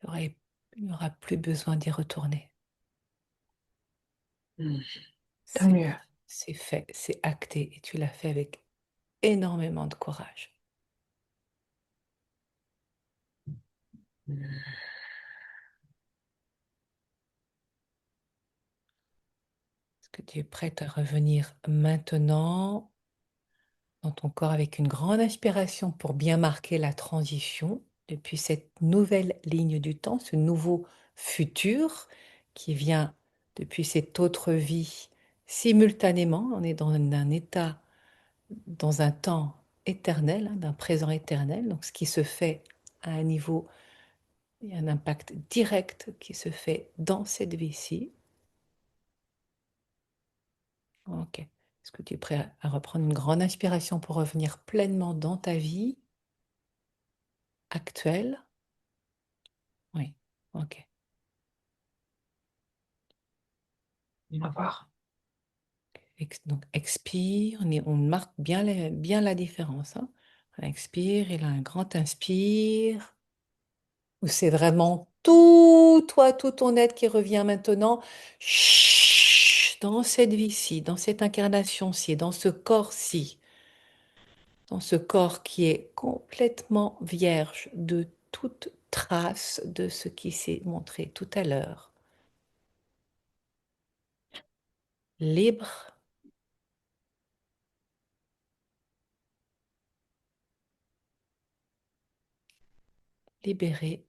Oui, il n'y aura plus besoin d'y retourner. Hmm. Tant C'est mieux. c'est fait, c'est acté et tu l'as fait avec énormément de courage. Est-ce que tu es prête à revenir maintenant dans ton corps avec une grande inspiration pour bien marquer la transition depuis cette nouvelle ligne du temps, ce nouveau futur qui vient depuis cette autre vie simultanément. On est dans un état, dans un temps éternel, hein, d'un présent éternel. Donc ce qui se fait à un niveau, il y a un impact direct qui se fait dans cette vie-ci. Ok. Est-ce que tu es prêt à reprendre une grande inspiration pour revenir pleinement dans ta vie actuelle? Oui. Ok. On va voir. Donc expire, on marque bien la différence, hein. On expire, et là un grand inspire, où c'est vraiment tout toi, tout ton être qui revient maintenant, chut, dans cette vie-ci, dans cette incarnation-ci, dans ce corps-ci, dans ce corps qui est complètement vierge de toute trace de ce qui s'est montré tout à l'heure. Libre, libéré.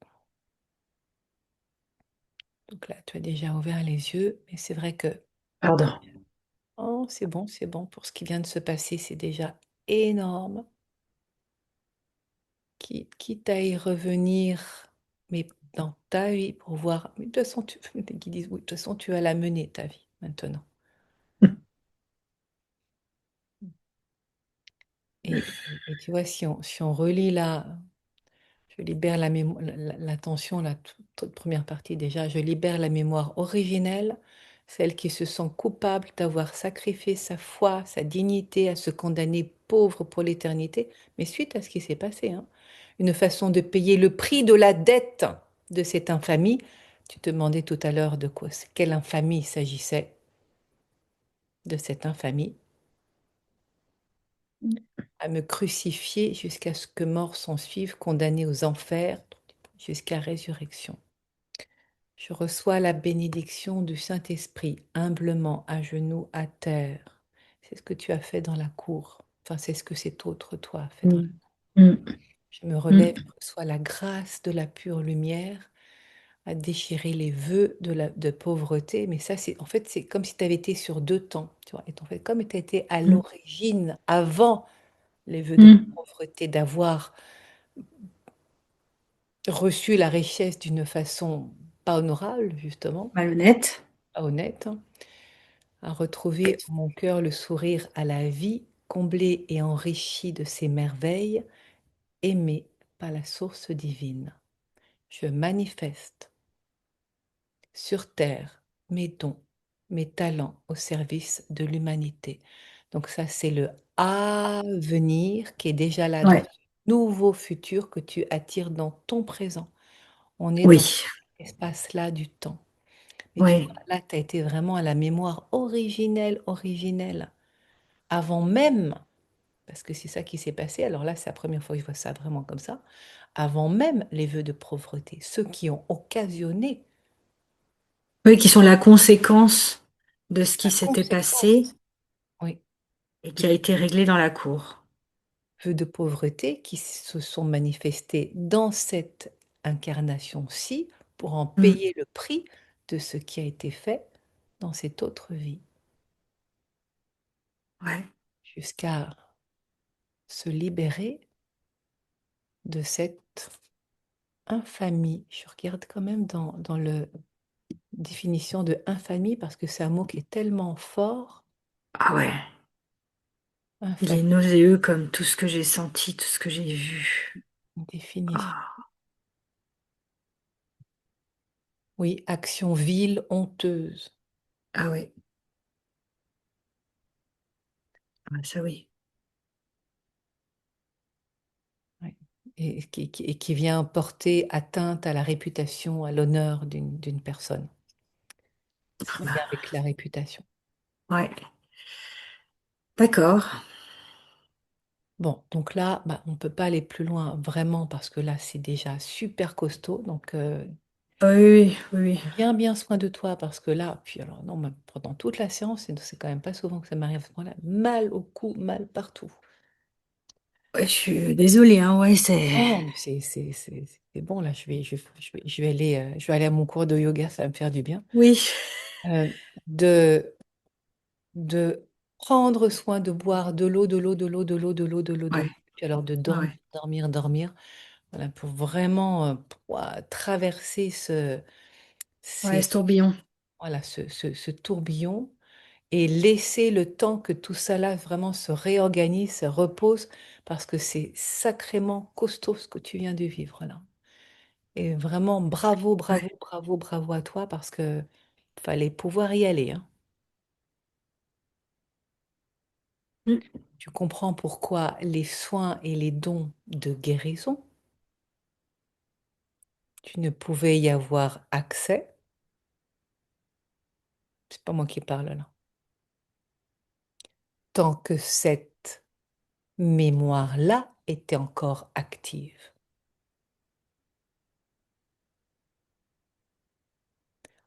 Donc là, tu as déjà ouvert les yeux, mais c'est vrai que Pardon. oh, c'est bon, c'est bon. Pour ce qui vient de se passer, c'est déjà énorme. Quitte à y revenir, mais dans ta vie, pour voir. Mais de toute façon, qui disent, oui, de toute façon, tu vas la mener, ta vie, maintenant. Et tu vois, si on relit là, je libère la mémoire, l'attention, la toute première partie déjà, je libère la mémoire originelle, celle qui se sent coupable d'avoir sacrifié sa foi, sa dignité, à se condamner pauvre pour l'éternité, mais suite à ce qui s'est passé, hein. Une façon de payer le prix de la dette de cette infamie. Tu te demandais tout à l'heure de quoi, quelle infamie il s'agissait de cette infamie, à me crucifier jusqu'à ce que mort s'en suive, condamné aux enfers, jusqu'à résurrection. Je reçois la bénédiction du Saint-Esprit, humblement à genoux à terre. C'est ce que tu as fait dans la cour. Enfin, c'est ce que cet autre toi a fait dans la Mm. cour. Mm. Je me relève, Mm. je reçois la grâce de la pure lumière à déchirer les vœux de pauvreté. Mais ça, c'est en fait, c'est comme si tu avais été sur deux temps. Tu vois, et en fait, comme tu étais à Mm. l'origine, avant les vœux de Mm. pauvreté, d'avoir reçu la richesse d'une façon pas honorable, justement, Malhonnête. pas honnête, hein, à retrouver en mon cœur le sourire à la vie, comblé et enrichi de ses merveilles, aimé par la source divine. Je manifeste sur terre mes dons, mes talents au service de l'humanité. Donc ça, c'est le avenir qui est déjà là dans Ouais. ce nouveau futur que tu attires dans ton présent. On est dans Oui. cet espace-là du temps. Mais tu vois, Oui. là, tu as été vraiment à la mémoire originelle, originelle, avant même, parce que c'est ça qui s'est passé, alors là, c'est la première fois que je vois ça vraiment comme ça, avant même les vœux de pauvreté, ceux qui ont occasionné Oui, qui sont la conséquence de ce la qui s'était passé conséquence, oui, et qui a des été réglé dans la cour. vœux de pauvreté qui se sont manifestés dans cette incarnation-ci pour en Mm. payer le prix de ce qui a été fait dans cette autre vie, Ouais. jusqu'à se libérer de cette infamie. Je regarde quand même dans la définition de infamie parce que c'est un mot qui est tellement fort. Ah ouais. Il est Infamie, nauséeux comme tout ce que j'ai senti, tout ce que j'ai vu. une définition. Ah, Oui, action vile, honteuse. ah ouais. Ah, ça oui. Oui. Et qui vient porter atteinte à la réputation, à l'honneur d'une personne. Ah Ça bah, vient avec la réputation. ouais. D'accord. Bon, donc là, bah, on ne peut pas aller plus loin vraiment parce que là, c'est déjà super costaud. Donc, Ah oui, oui, oui. bien, bien soin de toi parce que là, puis alors non, mais pendant toute la séance, c'est quand même pas souvent que ça m'arrive à ce moment-là, mal au cou, mal partout. Ouais, je suis désolée, hein, ouais, c'est... Non, non, mais c'est bon, là, je vais aller à mon cours de yoga, ça va me faire du bien. Oui, Euh, de, de prendre soin de boire de l'eau, de l'eau, de l'eau, de l'eau, de l'eau, de l'eau, de l'eau, ouais, puis alors de dormir, ouais. dormir, dormir, voilà, pour vraiment traverser Ouais, ces, ce tourbillon. voilà, ce tourbillon et laisser le temps que tout ça là vraiment se réorganise, se repose, parce que c'est sacrément costaud ce que tu viens de vivre là. Et vraiment bravo, bravo, Ouais. bravo, bravo à toi parce que fallait pouvoir y aller, hein. Mm. Tu comprends pourquoi les soins et les dons de guérison, tu ne pouvais y avoir accès. C'est pas moi qui parle là. Tant que cette mémoire-là était encore active,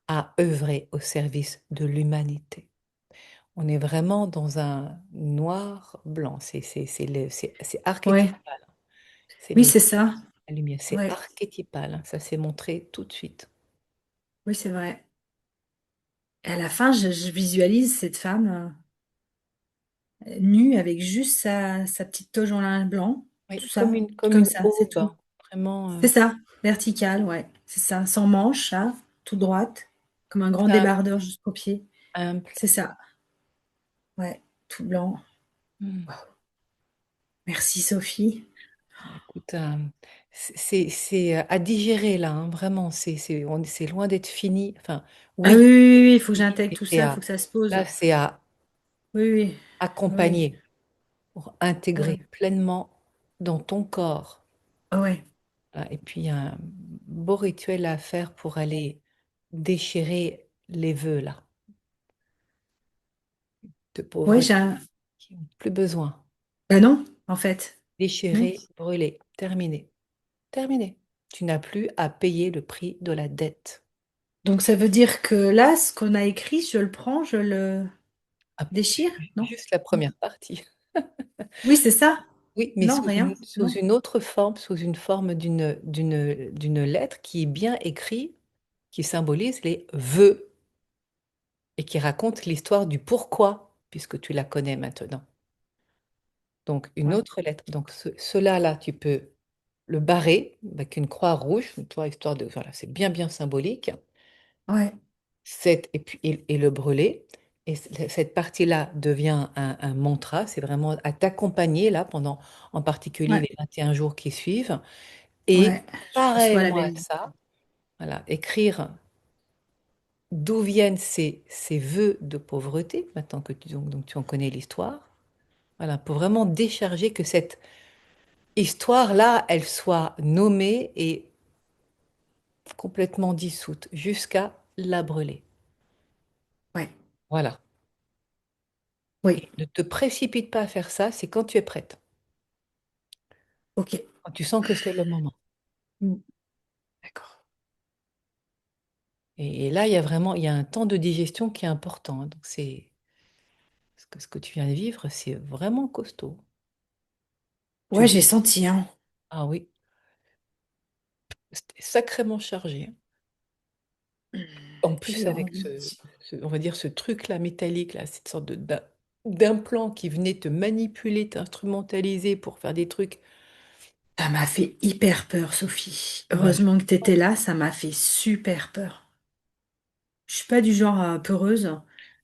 à œuvrer au service de l'humanité. On est vraiment dans un noir-blanc. C'est Ouais, archétypal. C'est oui, c'est ça. la lumière. C'est Ouais, archétypal, hein. Ça s'est montré tout de suite. oui, c'est vrai. Et à la fin, je visualise cette femme nue avec juste sa petite toge en lin blanc, Oui, tout ça, comme comme une ça, c'est aube, tout. hein. Vraiment, C'est ça, vertical, ouais, c'est ça, sans manche, ça, tout droite, comme un grand simple, débardeur jusqu'au pied. simple. C'est ça, ouais, tout blanc. Hmm. Merci Sophie. Écoute, c'est à digérer là, hein, vraiment. C'est loin d'être fini. Enfin, Ah oui, oui, oui, oui, oui, il faut que oui, j'intègre mais tout ça, il faut que ça se pose. là, c'est à Oui, oui, oui, accompagner pour intégrer oui, pleinement dans ton corps. ouais. Et puis, il y a un beau rituel à faire pour aller déchirer les vœux là, de Ouais, pauvreté qui n'ont plus besoin. bah non, en fait. Non. Déchirer, brûler, terminé. Terminé. Tu n'as plus à payer le prix de la dette. Donc ça veut dire que là, ce qu'on a écrit, je le prends, je le Ah, déchire? Non? juste la Non. première partie. Oui, c'est ça. Oui, mais Non, rien. sous Non. une autre forme, sous une forme d'une lettre qui est bien écrite, qui symbolise les vœux et qui raconte l'histoire du pourquoi, puisque tu la connais maintenant. Donc, une Ouais. autre lettre. Donc, cela-là, tu peux le barrer avec une croix rouge, tu vois, histoire de, voilà, c'est bien, bien symbolique. Ouais. Et puis, et le brûler. Et cette partie-là devient un mantra. C'est vraiment à t'accompagner, là, pendant, en particulier Ouais. les 21 jours qui suivent. Ouais. Et Je reçois la parallèlement à belle. ça, voilà, écrire d'où viennent ces vœux de pauvreté, maintenant que donc tu en connais l'histoire. Voilà, pour vraiment décharger que cette histoire-là, elle soit nommée et complètement dissoute jusqu'à la brûler. Ouais. Voilà. Oui. Et ne te précipite pas à faire ça, c'est quand tu es prête, Ok. quand tu sens que c'est le moment. Mm. D'accord. Et là, il y a vraiment, il y a un temps de digestion qui est important, hein. Donc c'est ce que tu viens de vivre, c'est vraiment costaud. Tu Ouais, le j'ai senti, hein. Ah oui, c'était sacrément chargé, hein. En plus, J'ai avec envie. on va dire ce truc-là métallique, là, cette sorte d'implant qui venait te manipuler, t'instrumentaliser pour faire des trucs. Ça m'a fait hyper peur, Sophie. Bah, Heureusement que tu étais là, ça m'a fait super peur. Je suis pas du genre peureuse,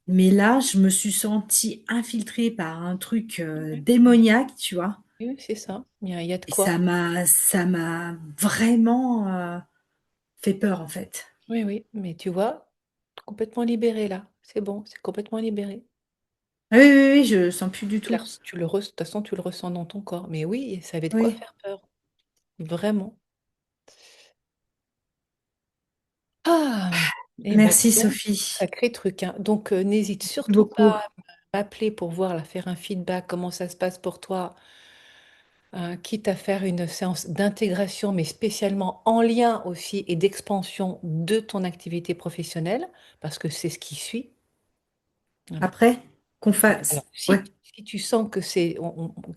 mais là, je me suis sentie infiltrée par un truc oui, démoniaque, tu vois. oui, c'est ça. Il y a de Et quoi. ça m'a vraiment fait peur, en fait. Oui, oui, mais tu vois, complètement libéré là. C'est bon, c'est complètement libéré. Ah oui, oui, oui, je sens plus du tout. De toute façon, tu le ressens dans ton corps. Mais oui, ça avait de quoi Oui. faire peur. Vraiment. Ah, eh ben, dis Merci, donc, Sophie. sacré truc, hein. Donc, n'hésite Merci surtout beaucoup. pas à m'appeler pour voir, là, faire un feedback, comment ça se passe pour toi, quitte à faire une séance d'intégration, mais spécialement en lien aussi et d'expansion de ton activité professionnelle, parce que c'est ce qui suit. Voilà. Après, qu'on Alors, fasse. Ouais. si tu sens que c'est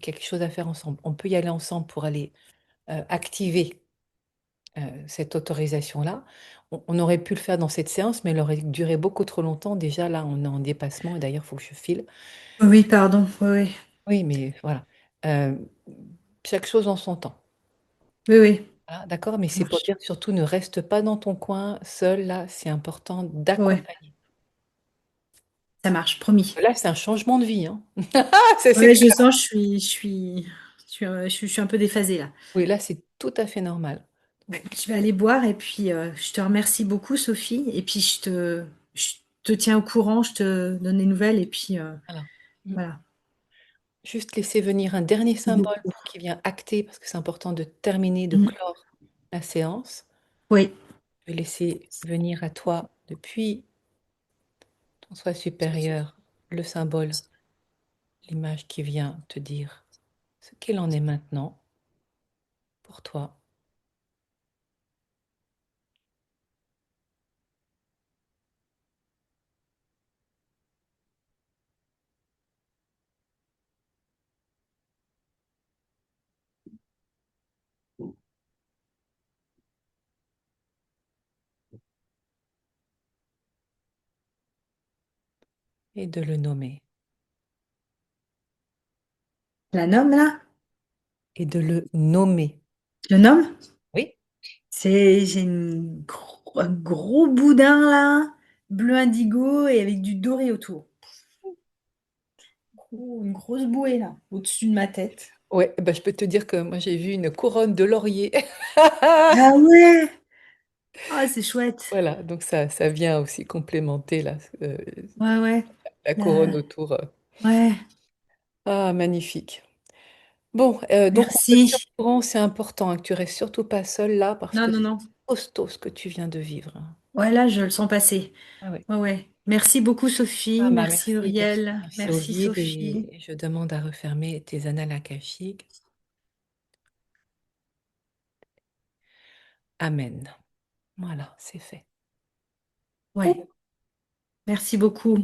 quelque chose à faire ensemble, on peut y aller ensemble pour aller activer cette autorisation-là. On aurait pu le faire dans cette séance, mais elle aurait duré beaucoup trop longtemps. Déjà, là, on est en dépassement et d'ailleurs, il faut que je file. Oui, pardon. Oui, oui. Oui, mais voilà. Euh, chaque chose en son temps. Oui, oui. Voilà, d'accord? Mais Ça c'est pour marche. dire surtout, ne reste pas dans ton coin seul. Là, c'est important Ouais, d'accompagner. ça marche, promis. Là, c'est un changement de vie, hein. Ah, c'est Ouais, je clair. sens, je suis un peu déphasée là. Oui, là, c'est tout à fait normal. Ouais, je vais aller boire et puis je te remercie beaucoup, Sophie. Et puis je te tiens au courant, je te donne des nouvelles et puis Voilà. Mm. voilà. Juste laisser venir un dernier Merci symbole beaucoup. pour qu'il vienne acter, parce que c'est important de terminer, de Mm. clore la séance. Oui, Je vais laisser venir à toi depuis ton soi supérieur le symbole, l'image qui vient te dire ce qu'il en est maintenant pour toi et de le nommer. la nomme là, Et de le nommer. je le nomme. Oui, J'ai un gros boudin là, bleu indigo et avec du doré autour. Une grosse bouée là, au-dessus de ma tête. Ouais, bah, je peux te dire que moi j'ai vu une couronne de laurier. Ah ouais! Ah, c'est chouette. Voilà, donc ça vient aussi complémenter Ouais, ouais. la couronne La- autour. Ouais, Ah, magnifique. Bon, donc on se tient merci. au courant, c'est important hein, que tu restes surtout pas seule là parce Non, que non, c'est non. costaud ce que tu viens de vivre. Ouais, là, je le sens passer. Ah ouais. Ouais, ouais. Merci beaucoup, Ah Sophie. bah Merci, merci, Uriel. merci Merci, Ovide Sophie. et je demande à refermer tes annales akashiques. Amen. Voilà, c'est fait. Ouais. Merci beaucoup.